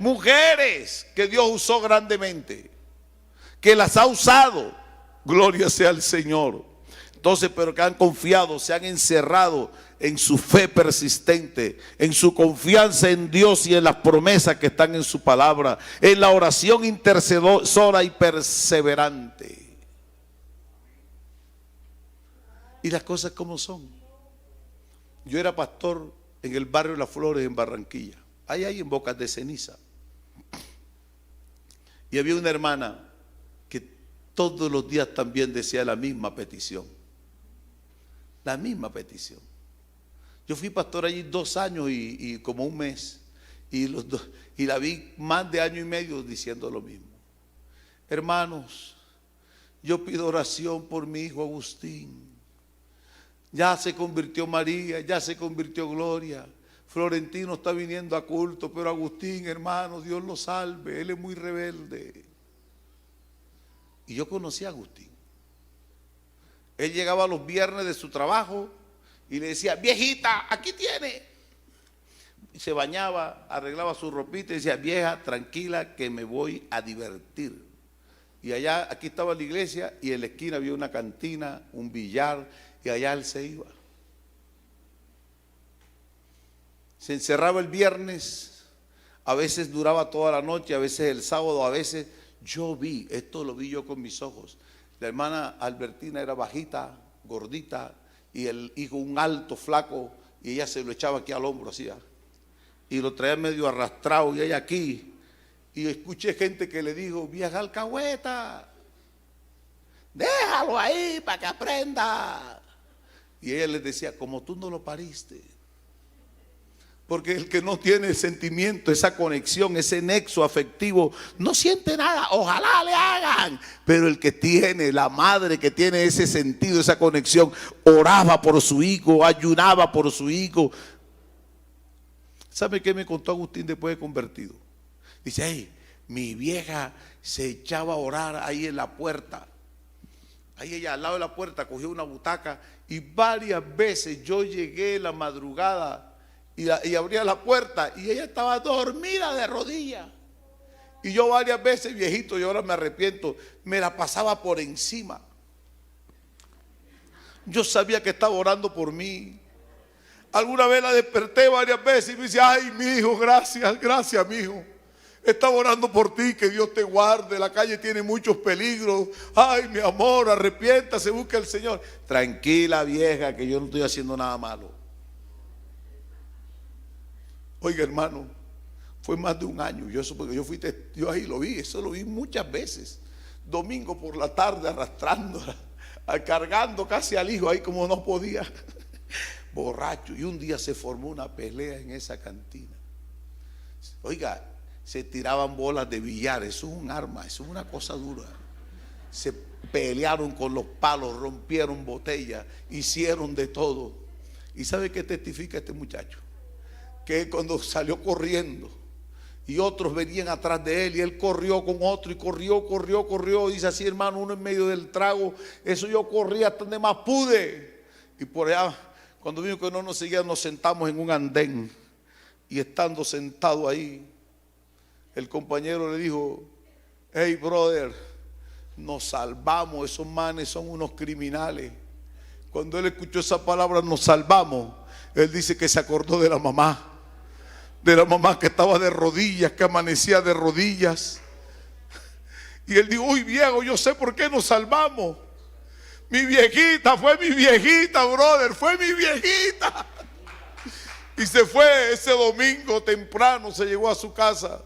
Mujeres que Dios usó grandemente, que las ha usado. Gloria sea al Señor. Entonces, pero que han confiado, se han encerrado en su fe persistente, en su confianza en Dios y en las promesas que están en su palabra, en la oración intercesora y perseverante. Y las cosas como son. Yo era pastor en el barrio Las Flores en Barranquilla, ahí en Bocas de Ceniza. Y había una hermana que todos los días también decía la misma petición. La misma petición. Yo fui pastor allí 2 años y como un mes. Y la vi más de año y medio diciendo lo mismo. Hermanos, yo pido oración por mi hijo Agustín. Ya se convirtió María, ya se convirtió Gloria. Florentino está viniendo a culto, pero Agustín, hermano, Dios lo salve. Él es muy rebelde. Y yo conocí a Agustín. Él llegaba los viernes de su trabajo y le decía, viejita, aquí tiene. Y se bañaba, arreglaba su ropita y decía, vieja, tranquila que me voy a divertir. Y allá, aquí estaba la iglesia y en la esquina había una cantina, un billar, y allá él se iba. Se encerraba el viernes, a veces duraba toda la noche, a veces el sábado, a veces yo vi, esto lo vi yo con mis ojos. La hermana Albertina era bajita, gordita, y el hijo un alto, flaco, y ella se lo echaba aquí al hombro, así, y lo traía medio arrastrado, y ella aquí. Y escuché gente que le dijo, vieja alcahueta, déjalo ahí para que aprenda. Y ella les decía, como tú no lo pariste. Porque el que no tiene sentimiento, esa conexión, ese nexo afectivo, no siente nada. Ojalá le hagan. Pero el que tiene, la madre que tiene ese sentido, esa conexión, oraba por su hijo, ayunaba por su hijo, ¿Sabe qué me contó Agustín después de convertido? Dice, hey, mi vieja se echaba a orar ahí en la puerta. Ahí ella al lado de la puerta cogió una butaca y varias veces yo llegué en la madrugada y abría la puerta y ella estaba dormida de rodillas. Y yo varias veces, viejito, y ahora me arrepiento, me la pasaba por encima. Yo sabía que estaba orando por mí. Alguna vez la desperté varias veces y me dice, ay, mi hijo, gracias, gracias, mi hijo. Estaba orando por ti, que Dios te guarde. La calle tiene muchos peligros. Ay, mi amor, arrepiéntase, busca al Señor. Tranquila, vieja, que yo no estoy haciendo nada malo. Oiga, hermano, fue más de un año. Porque yo ahí lo vi, eso lo vi muchas veces. Domingo por la tarde arrastrándola, cargando casi al hijo ahí como no podía. Borracho. Y un día se formó una pelea en esa cantina. Oiga, se tiraban bolas de billar, eso es un arma, eso es una cosa dura. Se pelearon con los palos, rompieron botellas, hicieron de todo. ¿Y sabe qué testifica este muchacho? Que cuando salió corriendo y otros venían atrás de él y él corrió con otro y corrió. Dice así, hermano, uno en medio del trago, eso yo corría hasta donde más pude. Y por allá, cuando vimos que no nos seguían, nos sentamos en un andén. Y estando sentado ahí, el compañero le dijo, hey brother, nos salvamos, esos manes son unos criminales. Cuando él escuchó esa palabra, nos salvamos, él dice que se acordó de la mamá que estaba de rodillas, que amanecía de rodillas. Y él dijo, uy viejo, yo sé por qué nos salvamos. Mi viejita, fue mi viejita, brother, fue mi viejita. Y se fue ese domingo temprano, se llegó a su casa.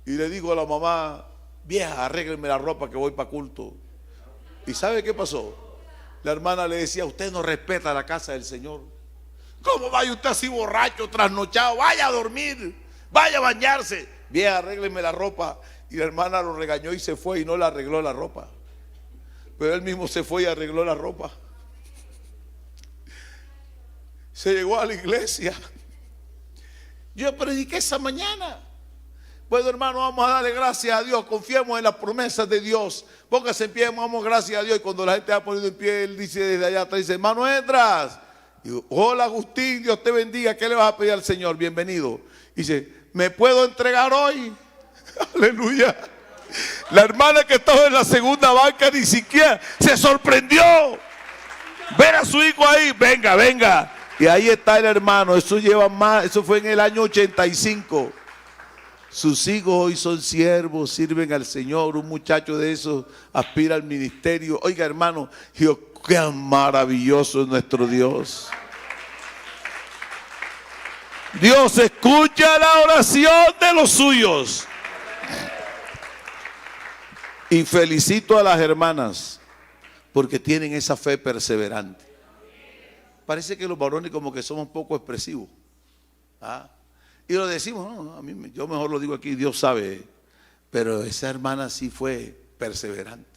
Y le dijo a la mamá, vieja, arréglenme la ropa que voy para culto. ¿Y sabe qué pasó? La hermana le decía, usted no respeta la casa del Señor. ¿Cómo vaya usted así borracho, trasnochado? Vaya a dormir, vaya a bañarse. Vieja, arréglenme la ropa. Y la hermana lo regañó y se fue y no le arregló la ropa. Pero él mismo se fue y arregló la ropa. Se llegó a la iglesia. Yo prediqué esa mañana. Bueno, hermano, vamos a darle gracias a Dios. Confiemos en las promesas de Dios. Póngase en pie, damos gracias a Dios. Y cuando la gente ha ponido en pie, él dice desde allá atrás, dice, hermano, entras. Digo, hola Agustín, Dios te bendiga. ¿Qué le vas a pedir al Señor? Bienvenido. Dice, ¿me puedo entregar hoy? Aleluya. La hermana que estaba en la segunda banca ni siquiera se sorprendió ver a su hijo ahí. Venga, venga. Y ahí está el hermano. Eso lleva más, eso fue en el año 85. Sus hijos hoy son siervos, sirven al Señor. Un muchacho de esos aspira al ministerio. Oiga, hermano, Dios, qué maravilloso es nuestro Dios. Dios escucha la oración de los suyos. Y felicito a las hermanas porque tienen esa fe perseverante. Parece que los varones como que somos poco expresivos. ¿Ah? Y lo decimos, no, yo mejor lo digo aquí, Dios sabe. Pero esa hermana sí fue perseverante,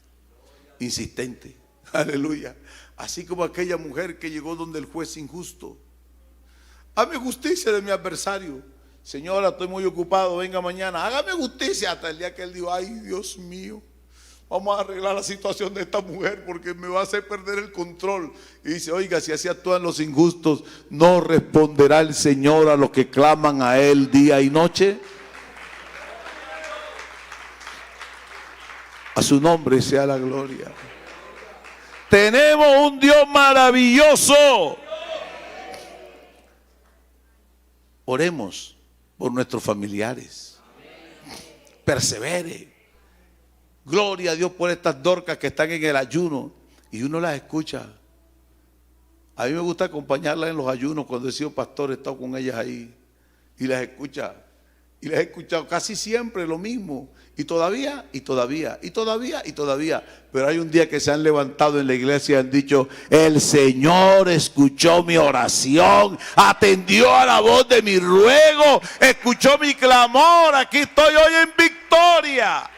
insistente. Aleluya. Así como aquella mujer que llegó donde el juez injusto. Hágame justicia de mi adversario. Señora, estoy muy ocupado, venga mañana. Hágame justicia. Hasta el día que él dijo, ay Dios mío, vamos a arreglar la situación de esta mujer porque me va a hacer perder el control. Y dice, oiga, si así actúan los injustos, ¿no responderá el Señor a los que claman a Él día y noche? A su nombre sea la gloria. Tenemos un Dios maravilloso. Oremos por nuestros familiares. Persevere. Gloria a Dios por estas dorcas que están en el ayuno y uno las escucha. A mí me gusta acompañarlas en los ayunos. Cuando he sido pastor he estado con ellas ahí y las escucha. Y las he escuchado casi siempre lo mismo. Y todavía. Pero hay un día que se han levantado en la iglesia y han dicho, el Señor escuchó mi oración, atendió a la voz de mi ruego, escuchó mi clamor. Aquí estoy hoy en victoria.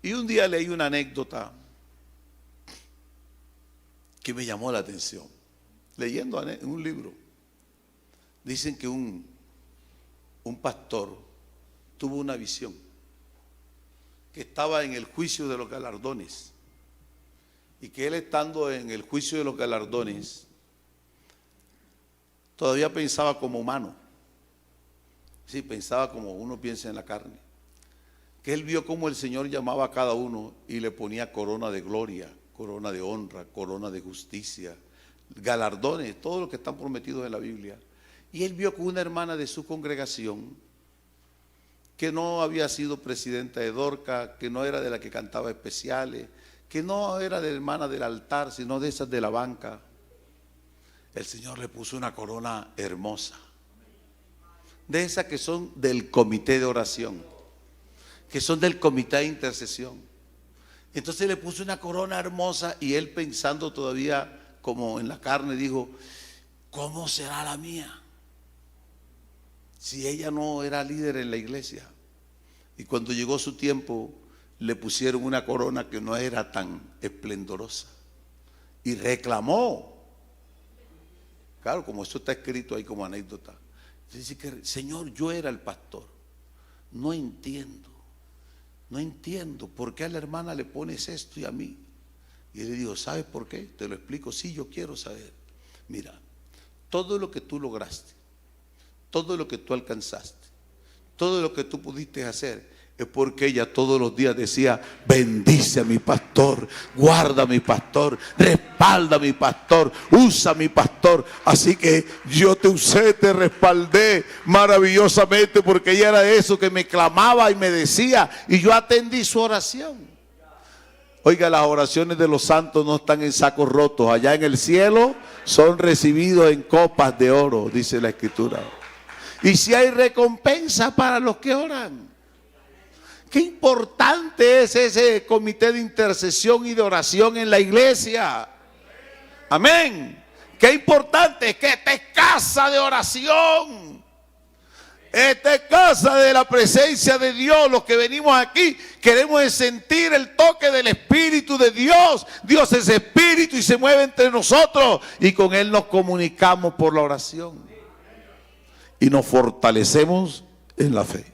Y un día leí una anécdota que me llamó la atención. Leyendo en un libro, dicen que un pastor tuvo una visión, que estaba en el juicio de los galardones, y que él, estando en el juicio de los galardones, todavía pensaba como humano. Sí, pensaba como uno piensa en la carne. Que él vio cómo el Señor llamaba a cada uno y le ponía corona de gloria, corona de honra, corona de justicia, galardones, todo lo que están prometidos en la Biblia. Y él vio que una hermana de su congregación, que no había sido presidenta de Dorca, que no era de la que cantaba especiales, que no era de hermana del altar, sino de esas de la banca, el Señor le puso una corona hermosa, de esas que son del comité de oración, que son del comité de intercesión. Entonces le puso una corona hermosa, y él, pensando todavía como en la carne, dijo: ¿cómo será la mía? Si ella no era líder en la iglesia. Y cuando llegó su tiempo, le pusieron una corona que no era tan esplendorosa, y reclamó. Claro, como eso está escrito ahí como anécdota, dice que: Señor, yo era el pastor, no entiendo por qué a la hermana le pones esto y a mí. Y él le dijo: ¿sabes por qué? Te lo explico. Sí, yo quiero saber. Mira, todo lo que tú lograste, todo lo que tú alcanzaste, todo lo que tú pudiste hacer, es porque ella todos los días decía: bendice a mi pastor, guarda a mi pastor, respalda a mi pastor, usa a mi pastor. Así que yo te usé, te respaldé maravillosamente, porque ella era de eso que me clamaba y me decía, y yo atendí su oración. Oiga, las oraciones de los santos no están en sacos rotos. Allá en el cielo son recibidos en copas de oro, dice la Escritura. Y si hay recompensa para los que oran. Qué importante es ese comité de intercesión y de oración en la iglesia. Amén. Qué importante es que esta es casa de oración. Esta es casa de la presencia de Dios. Los que venimos aquí queremos sentir el toque del Espíritu de Dios. Dios es Espíritu y se mueve entre nosotros, y con Él nos comunicamos por la oración y nos fortalecemos en la fe.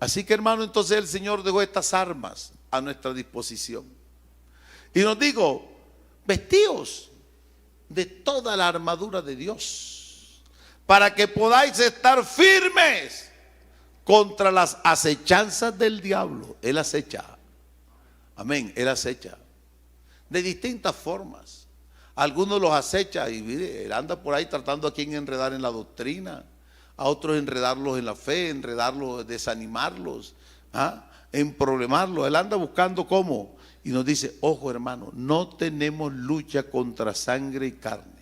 Así que, hermano, entonces el Señor dejó estas armas a nuestra disposición y nos dijo: vestíos de toda la armadura de Dios, para que podáis estar firmes contra las acechanzas del diablo. Él acecha. Amén, Él acecha de distintas formas. Algunos los acecha y mire, Él anda por ahí tratando a quien enredar en la doctrina, a otros enredarlos en la fe, enredarlos, desanimarlos, emproblemarlos. Él anda buscando cómo. Y nos dice: ojo, hermano, no tenemos lucha contra sangre y carne.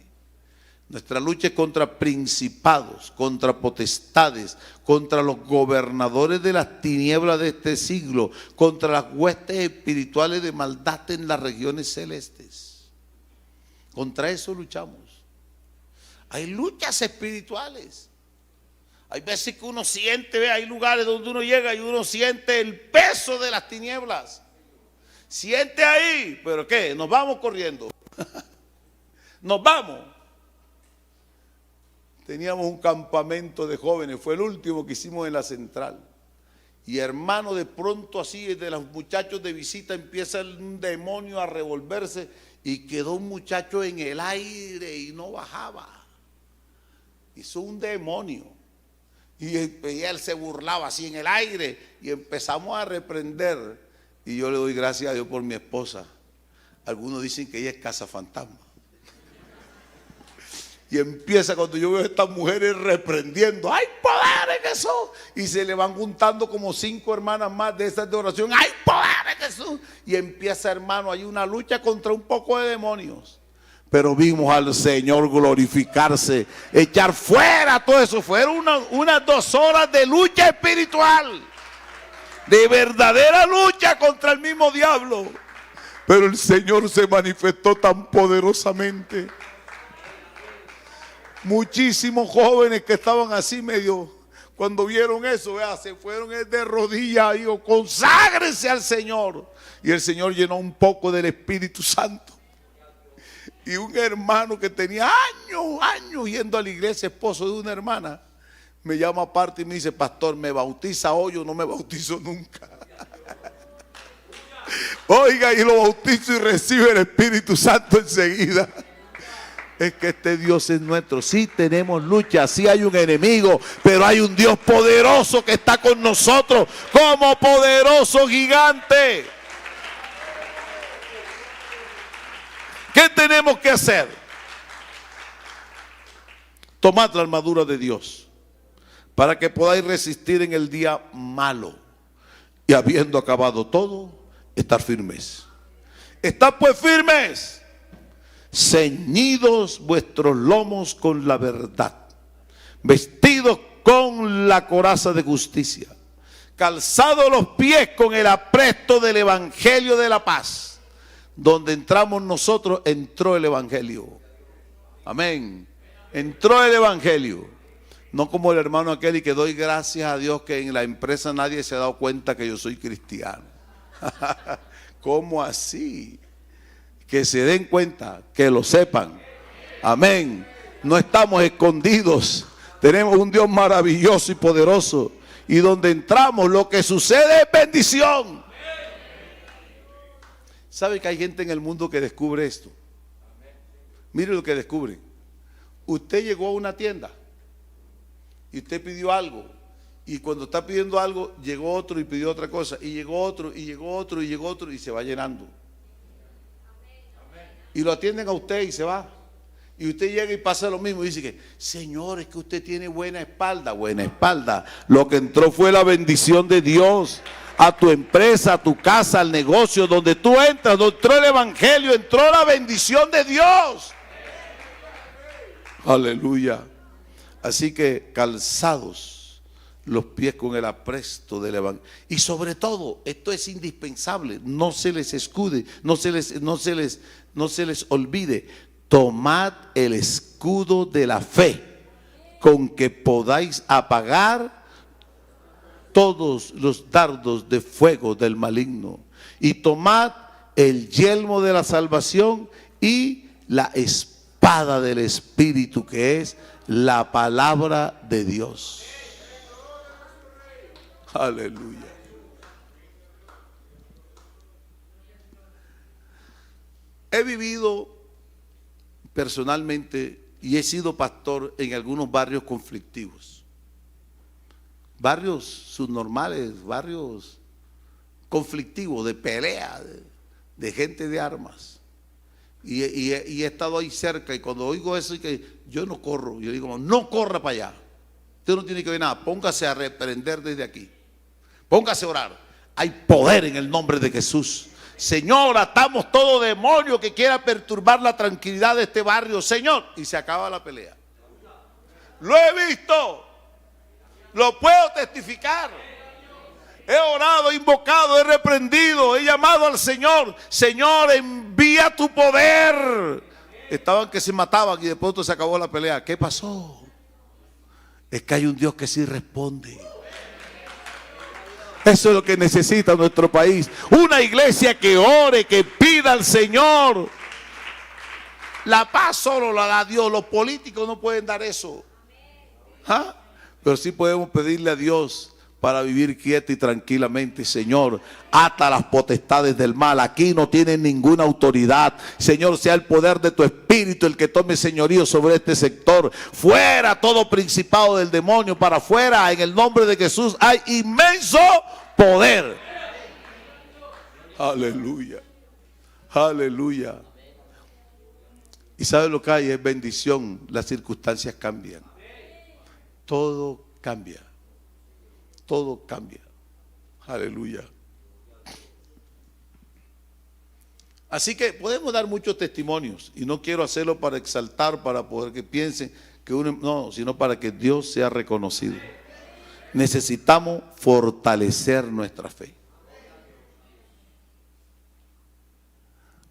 Nuestra lucha es contra principados, contra potestades, contra los gobernadores de las tinieblas de este siglo, contra las huestes espirituales de maldad en las regiones celestes. Contra eso luchamos. Hay luchas espirituales. Hay veces que uno siente, hay lugares donde uno llega y uno siente el peso de las tinieblas. Siente ahí, pero ¿qué? Nos vamos corriendo. Nos vamos. Teníamos un campamento de jóvenes, fue el último que hicimos en la central. Y hermano, de pronto así, de los muchachos de visita, empieza un demonio a revolverse y quedó un muchacho en el aire y no bajaba. Hizo un demonio. Y él se burlaba así en el aire y empezamos a reprender. Y yo le doy gracias a Dios por mi esposa. Algunos dicen que ella es cazafantasma. Y empieza, cuando yo veo a estas mujeres reprendiendo: ¡hay poder en Jesús! Y se le van juntando como 5 hermanas más de esas de oración: ¡hay poder en Jesús! Y empieza, hermano, hay una lucha contra un poco de demonios. Pero vimos al Señor glorificarse, echar fuera todo eso. Fueron unas 2 horas de lucha espiritual, de verdadera lucha contra el mismo diablo. Pero el Señor se manifestó tan poderosamente. Muchísimos jóvenes que estaban así medio, cuando vieron eso, se fueron de rodillas. Digo: conságrense al Señor. Y el Señor llenó un poco del Espíritu Santo. Y un hermano que tenía años yendo a la iglesia, esposo de una hermana, me llama aparte y me dice: pastor, ¿me bautiza hoy o no me bautizo nunca? Oiga, y lo bautizo y recibe el Espíritu Santo enseguida. Es que este Dios es nuestro. Sí tenemos lucha, sí hay un enemigo, pero hay un Dios poderoso que está con nosotros como poderoso gigante. ¿Qué tenemos que hacer? Tomad la armadura de Dios para que podáis resistir en el día malo, y habiendo acabado todo, estar firmes. Estad pues firmes, ceñidos vuestros lomos con la verdad, vestidos con la coraza de justicia, calzados los pies con el apresto del evangelio de la paz. Donde entramos nosotros, entró el evangelio. Amén. Entró el evangelio. No como el hermano aquel, y que doy gracias a Dios que en la empresa nadie se ha dado cuenta que yo soy cristiano. ¿Cómo así? Que se den cuenta, que lo sepan. Amén. No estamos escondidos. Tenemos un Dios maravilloso y poderoso. Y donde entramos, lo que sucede es bendición. ¿Sabe que hay gente en el mundo que descubre esto? Mire lo que descubre. Usted llegó a una tienda y usted pidió algo, y cuando está pidiendo algo, llegó otro y pidió otra cosa, y llegó otro, y llegó otro, y llegó otro, y se va llenando. Y lo atienden a usted y se va. Y usted llega y pasa lo mismo y dice que: Señor, es que usted tiene buena espalda. Buena espalda. Lo que entró fue la bendición de Dios a tu empresa, a tu casa, al negocio, donde tú entras, donde entró el evangelio, entró la bendición de Dios. Aleluya. Así que calzados los pies con el apresto del evangelio. Y sobre todo, esto es indispensable, no se les escude, no se les olvide: tomad el escudo de la fe, con que podáis apagar todos los dardos de fuego del maligno. Y tomad el yelmo de la salvación y la espada del Espíritu, que es la palabra de Dios. Aleluya. He vivido personalmente y he sido pastor en algunos barrios conflictivos, barrios subnormales, barrios conflictivos, de pelea, de gente de armas. Y he estado ahí cerca, y cuando oigo eso, y que yo no corro, yo digo: no corra para allá, usted no tiene que ver nada, póngase a reprender desde aquí, póngase a orar. Hay poder en el nombre de Jesús. Señor, atamos todo demonio que quiera perturbar la tranquilidad de este barrio, Señor. Y se acaba la pelea. Lo he visto, lo puedo testificar. He orado, he invocado, he reprendido, he llamado al Señor: Señor, envía tu poder. Estaban que se mataban y de pronto se acabó la pelea. ¿Qué pasó? Es que hay un Dios que sí responde. Eso es lo que necesita nuestro país. Una iglesia que ore, que pida al Señor. La paz solo la da Dios. Los políticos no pueden dar eso. ¿Ah? Pero sí podemos pedirle a Dios para vivir quieto y tranquilamente. Señor, ata las potestades del mal. Aquí no tienen ninguna autoridad. Señor, sea el poder de tu Espíritu el que tome señorío sobre este sector. Fuera todo principado del demonio, para afuera. En el nombre de Jesús hay inmenso poder. Aleluya. Aleluya. Y ¿sabe lo que hay? Es bendición. Las circunstancias cambian. Todo cambia. Todo cambia. Aleluya. Así que podemos dar muchos testimonios, y no quiero hacerlo para exaltar, para poder que piensen que uno, no, sino para que Dios sea reconocido. Necesitamos fortalecer nuestra fe.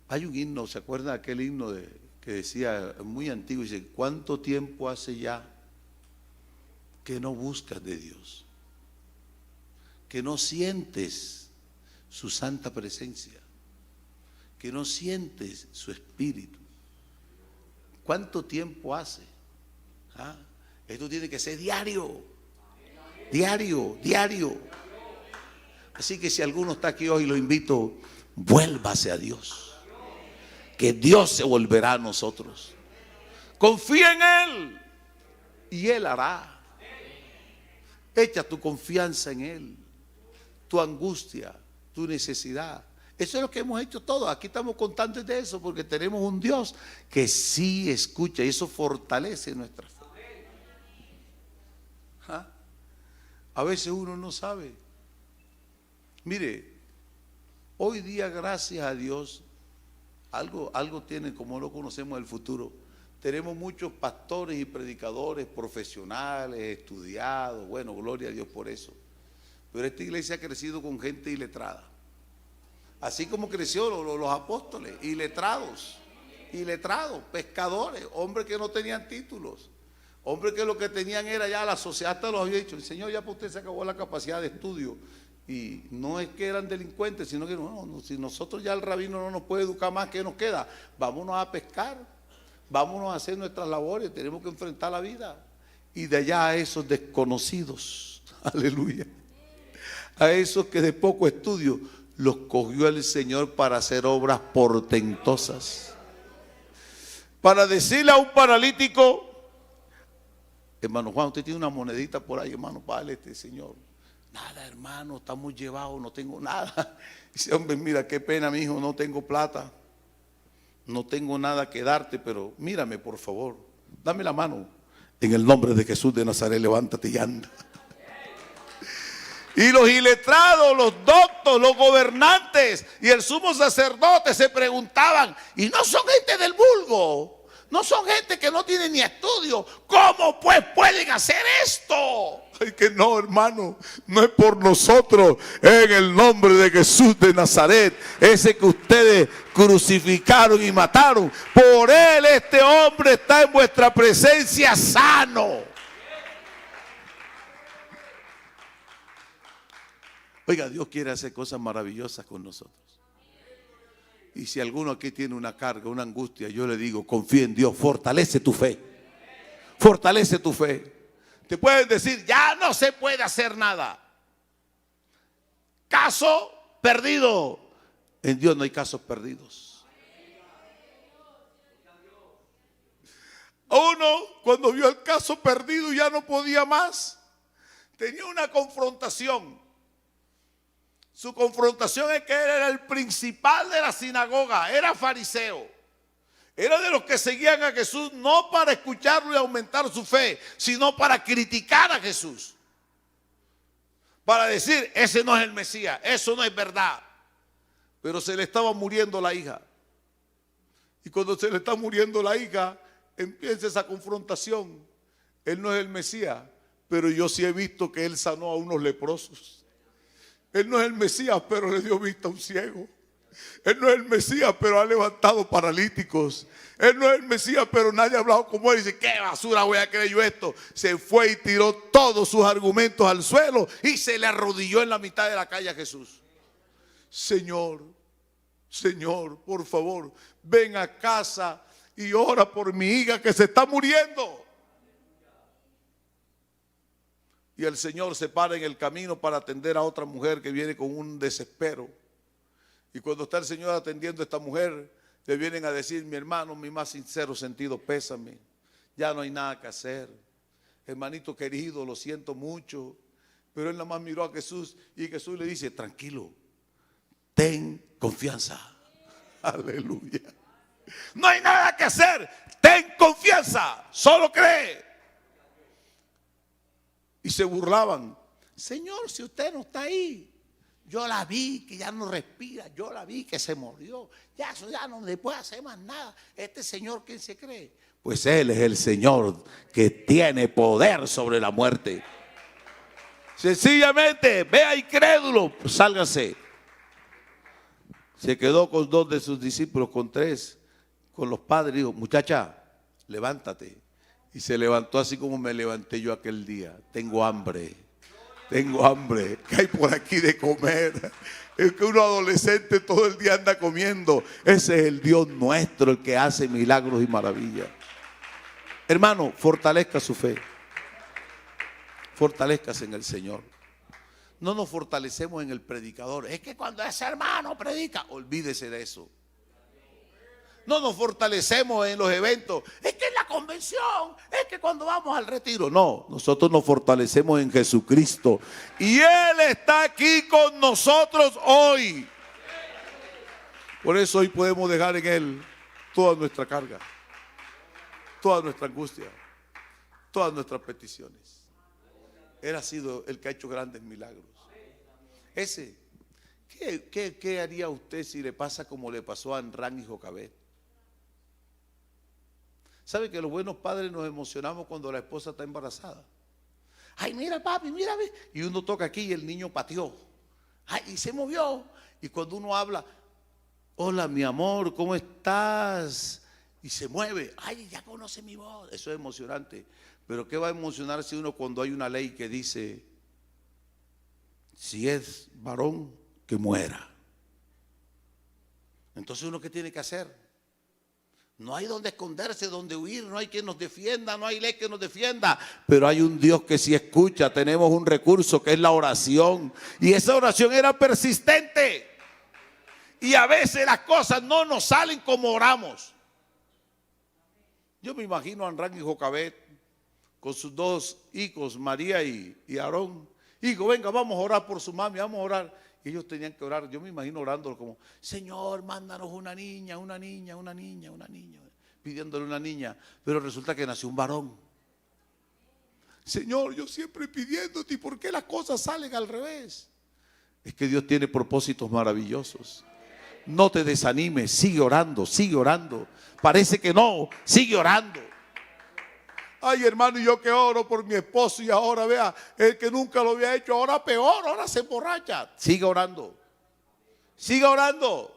Hay un himno, ¿se acuerdan de aquel himno que decía, muy antiguo? Dice: ¿cuánto tiempo hace ya que no buscas de Dios? Que no sientes su santa presencia, que no sientes su espíritu. ¿Cuánto tiempo hace? ¿Ah? Esto tiene que ser diario. Diario, diario. Así que si alguno está aquí hoy, lo invito, vuélvase a Dios. Que Dios se volverá a nosotros. Confía en Él y Él hará. Echa tu confianza en Él, tu angustia, tu necesidad. Eso es lo que hemos hecho todos. Aquí estamos contando de eso porque tenemos un Dios que sí escucha y eso fortalece nuestra fe. ¿Ah? A veces uno no sabe. Mire, hoy día, gracias a Dios, algo tiene, como lo conocemos del futuro. Tenemos muchos pastores y predicadores profesionales, estudiados. Bueno, gloria a Dios por eso. Pero esta iglesia ha crecido con gente iletrada. Así como creció los apóstoles, iletrados, pescadores, hombres que no tenían títulos. Hombres que lo que tenían era ya la sociedad te los había dicho, el Señor ya para usted se acabó la capacidad de estudio. Y no es que eran delincuentes, sino que no, si nosotros ya el rabino no nos puede educar más, ¿qué nos queda? Vámonos a pescar, vámonos a hacer nuestras labores, tenemos que enfrentar la vida. Y de allá a esos desconocidos, aleluya, a esos que de poco estudio, los cogió el Señor para hacer obras portentosas. Para decirle a un paralítico, hermano Juan, usted tiene una monedita por ahí, hermano, vale Señor. Nada, hermano, estamos llevados, no tengo nada. Dice, hombre, mira, qué pena, mi hijo, no tengo plata. No tengo nada que darte, pero mírame, por favor. Dame la mano. En el nombre de Jesús de Nazaret, levántate y anda. Y los iletrados, los doctos, los gobernantes y el sumo sacerdote se preguntaban, y no son gente del vulgo, no son gente que no tiene ni estudio, ¿cómo pues pueden hacer esto? Ay, que no, hermano, no es por nosotros, en el nombre de Jesús de Nazaret, ese que ustedes crucificaron y mataron, por él este hombre está en vuestra presencia sano. Oiga, Dios quiere hacer cosas maravillosas con nosotros. Y si alguno aquí tiene una carga, una angustia, yo le digo, confía en Dios, fortalece tu fe. Fortalece tu fe. Te pueden decir, ya no se puede hacer nada. Caso perdido. En Dios no hay casos perdidos. Uno, cuando vio el caso perdido, ya no podía más. Tenía una confrontación. Su confrontación es que él era el principal de la sinagoga, era fariseo. Era de los que seguían a Jesús no para escucharlo y aumentar su fe, sino para criticar a Jesús. Para decir, ese no es el Mesías, eso no es verdad. Pero se le estaba muriendo la hija. Y cuando se le está muriendo la hija, empieza esa confrontación. Él no es el Mesías, pero yo sí he visto que él sanó a unos leprosos. Él no es el Mesías, pero le dio vista a un ciego. Él no es el Mesías, pero ha levantado paralíticos. Él no es el Mesías, pero nadie ha hablado como él. Dice, ¿qué basura voy a creer yo esto? Se fue y tiró todos sus argumentos al suelo y se le arrodilló en la mitad de la calle a Jesús. Señor, Señor, por favor, ven a casa y ora por mi hija que se está muriendo. Y el Señor se para en el camino para atender a otra mujer que viene con un desespero. Y cuando está el Señor atendiendo a esta mujer, le vienen a decir, mi hermano, mi más sincero sentido pésame. Ya no hay nada que hacer. Hermanito querido, lo siento mucho. Pero él nada más miró a Jesús y Jesús le dice, tranquilo, ten confianza. Aleluya. No hay nada que hacer, ten confianza, solo cree. Y se burlaban. Señor, si usted no está ahí, yo la vi que ya no respira, yo la vi que se murió. Ya eso ya no le puede hacer más nada. Este Señor, ¿quién se cree? Pues Él es el Señor que tiene poder sobre la muerte. Sencillamente, vea incrédulo, pues sálgase. Se quedó con 2 de sus discípulos, con 3, con los padres. Dijo, muchacha, levántate. Y se levantó así como me levanté yo aquel día. Tengo hambre. Tengo hambre. ¿Qué hay por aquí de comer? Es que un adolescente todo el día anda comiendo. Ese es el Dios nuestro, el que hace milagros y maravillas. Hermano, fortalezca su fe. Fortalezcas en el Señor. No nos fortalecemos en el predicador. Es que cuando ese hermano predica, olvídese de eso. No nos fortalecemos en los eventos. Es que en la convención, es que cuando vamos al retiro. No, nosotros nos fortalecemos en Jesucristo. Y Él está aquí con nosotros hoy. Por eso hoy podemos dejar en Él toda nuestra carga, toda nuestra angustia, todas nuestras peticiones. Él ha sido el que ha hecho grandes milagros. ¿Qué haría usted si le pasa como le pasó a Anrán y Jocabed? ¿Sabe que los buenos padres nos emocionamos cuando la esposa está embarazada? Ay, mira papi, mira. Y uno toca aquí y el niño pateó. Ay, y se movió. Y cuando uno habla, hola mi amor, ¿cómo estás? Y se mueve. Ay, ya conoce mi voz. Eso es emocionante. Pero ¿qué va a emocionarse uno cuando hay una ley que dice, si es varón, que muera? Entonces uno, ¿qué tiene que hacer? No hay donde esconderse, donde huir, no hay quien nos defienda, no hay ley que nos defienda. Pero hay un Dios que sí escucha. Tenemos un recurso que es la oración. Y esa oración era persistente. Y a veces las cosas no nos salen como oramos. Yo me imagino a Anrán y Jocabed con sus dos hijos, María y Aarón. Hijo, venga, vamos a orar por su mami, vamos a orar. Y ellos tenían que orar. Yo me imagino orando como, Señor, mándanos una niña, pidiéndole una niña. Pero resulta que nació un varón. Señor, yo siempre pidiéndote, ¿y por qué las cosas salen al revés? Es que Dios tiene propósitos maravillosos. No te desanimes, sigue orando, sigue orando. Parece que no, sigue orando. Ay, hermano, y yo que oro por mi esposo y ahora vea, el que nunca lo había hecho, ahora peor, ahora se emborracha. Sigue orando, sigue orando,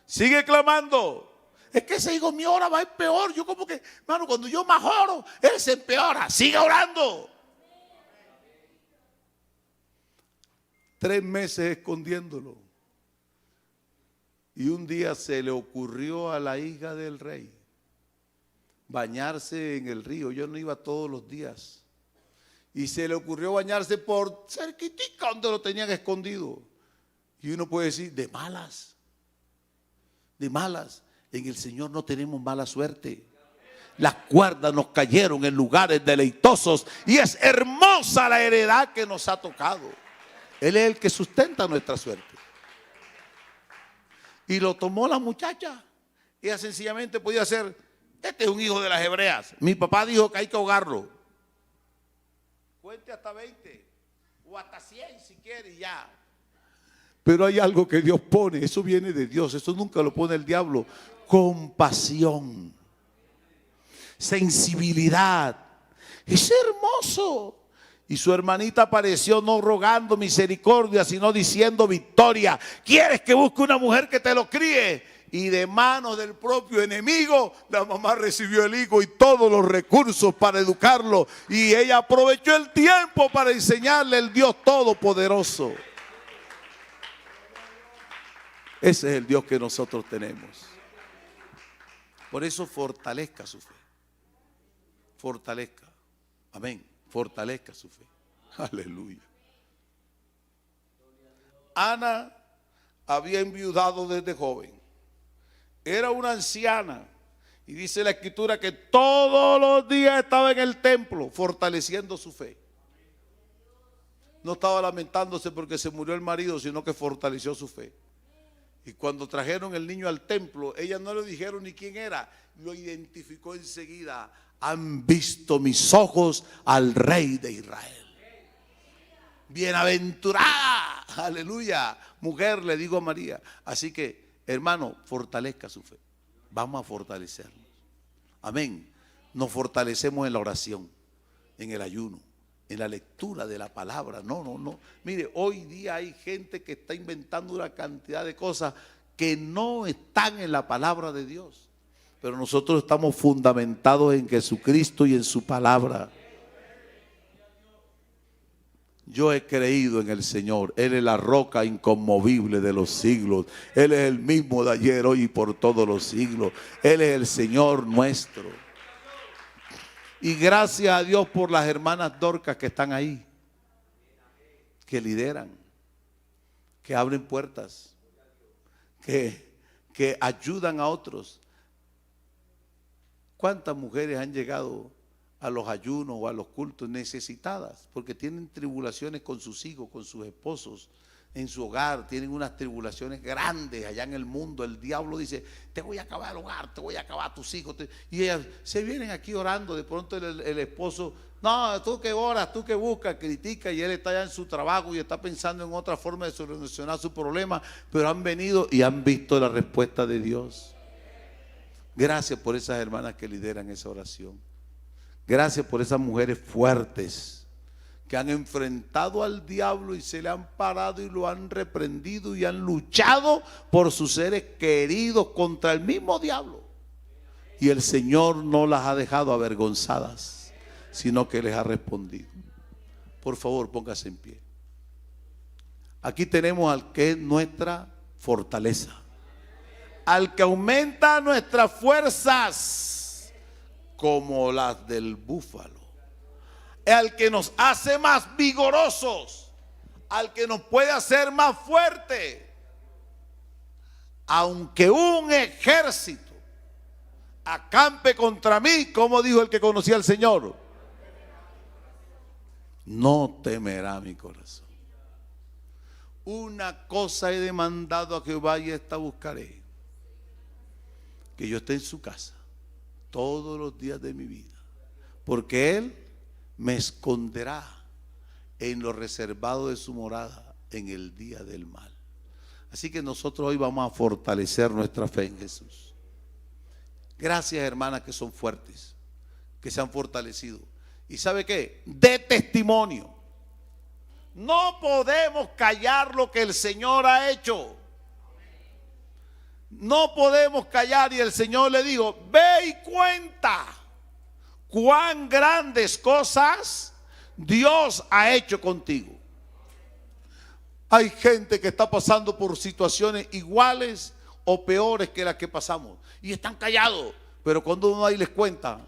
sigue clamando. Es que ese hijo mío ahora va a ir peor. Yo como que, hermano, cuando yo más oro, él se empeora. Sigue orando. 3 meses escondiéndolo. Y un día se le ocurrió a la hija del rey bañarse en el río. Yo no iba todos los días. Y se le ocurrió bañarse por cerquitica donde lo tenían escondido. Y uno puede decir, de malas. De malas. En el Señor no tenemos mala suerte. Las cuerdas nos cayeron en lugares deleitosos. Y es hermosa la heredad que nos ha tocado. Él es el que sustenta nuestra suerte. Y lo tomó la muchacha. Ella sencillamente podía ser, este es un hijo de las hebreas. Mi papá dijo que hay que ahogarlo. Cuente hasta 20 o hasta 100 si quiere y ya. Pero hay algo que Dios pone, eso viene de Dios, eso nunca lo pone el diablo. Compasión, sensibilidad. Es hermoso. Y su hermanita apareció no rogando misericordia, sino diciendo victoria. ¿Quieres que busque una mujer que te lo críe? Y de manos del propio enemigo, la mamá recibió el hijo y todos los recursos para educarlo. Y ella aprovechó el tiempo para enseñarle el Dios Todopoderoso. Ese es el Dios que nosotros tenemos. Por eso fortalezca su fe. Fortalezca. Amén. Fortalezca su fe. Aleluya. Ana había enviudado desde joven. Era una anciana. Y dice la escritura que todos los días estaba en el templo fortaleciendo su fe. No estaba lamentándose porque se murió el marido, sino que fortaleció su fe. Y cuando trajeron el niño al templo, ella no le dijeron ni quién era, lo identificó enseguida. Han visto mis ojos al Rey de Israel. Bienaventurada, aleluya, mujer, le digo a María. Así que, hermano, fortalezca su fe. Vamos a fortalecernos. Amén. Nos fortalecemos en la oración, en el ayuno, en la lectura de la palabra. No. Mire, hoy día hay gente que está inventando una cantidad de cosas que no están en la palabra de Dios. Pero nosotros estamos fundamentados en Jesucristo y en su palabra. Yo he creído en el Señor. Él es la roca inconmovible de los siglos. Él es el mismo de ayer, hoy y por todos los siglos. Él es el Señor nuestro. Y gracias a Dios por las hermanas Dorcas que están ahí, que lideran, que abren puertas, que ayudan a otros. ¿Cuántas mujeres han llegado a los ayunos o a los cultos necesitadas? Porque tienen tribulaciones con sus hijos, con sus esposos, en su hogar, tienen unas tribulaciones grandes allá en el mundo. El diablo dice, te voy a acabar el hogar, te voy a acabar a tus hijos. Y ellas se vienen aquí orando. De pronto el esposo, no, tú que oras, tú que buscas, critica, y él está ya en su trabajo y está pensando en otra forma de solucionar su problema. Pero han venido y han visto la respuesta de Dios. Gracias por esas hermanas que lideran esa oración. Gracias por esas mujeres fuertes que han enfrentado al diablo y se le han parado y lo han reprendido y han luchado por sus seres queridos contra el mismo diablo. Y el Señor no las ha dejado avergonzadas, sino que les ha respondido. Por favor, póngase en pie. Aquí tenemos al que es nuestra fortaleza, al que aumenta nuestras fuerzas como las del búfalo, al que nos hace más vigorosos, al que nos puede hacer más fuertes. Aunque un ejército acampe contra mí, como dijo el que conocía al Señor, no temerá mi corazón. Una cosa he demandado a Jehová y esta buscaré: que yo esté en su casa todos los días de mi vida, porque Él me esconderá en lo reservado de su morada en el día del mal. Así que nosotros hoy vamos a fortalecer nuestra fe en Jesús. Gracias, hermanas, que son fuertes, que se han fortalecido. ¿Y sabe qué? De testimonio. No podemos callar lo que el Señor ha hecho. No podemos callar. Y el Señor le dijo, ve y cuenta cuán grandes cosas Dios ha hecho contigo. Hay gente que está pasando por situaciones iguales o peores que las que pasamos y están callados, pero cuando uno ahí les cuenta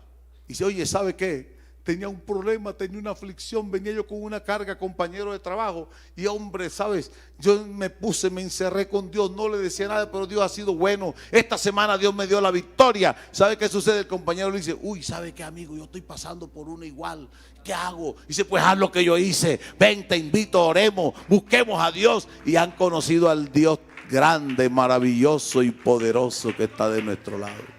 y dice, oye, ¿sabe qué? Tenía un problema, tenía una aflicción, venía yo con una carga, compañero de trabajo, y hombre, ¿sabes? Yo me encerré con Dios, no le decía nada, pero Dios ha sido bueno. Esta semana Dios me dio la victoria. ¿Sabe qué sucede? El compañero le dice, uy, ¿sabe qué, amigo? Yo estoy pasando por una igual. ¿Qué hago? Dice, pues haz lo que yo hice. Ven, te invito, oremos, busquemos a Dios. Y han conocido al Dios grande, maravilloso y poderoso que está de nuestro lado.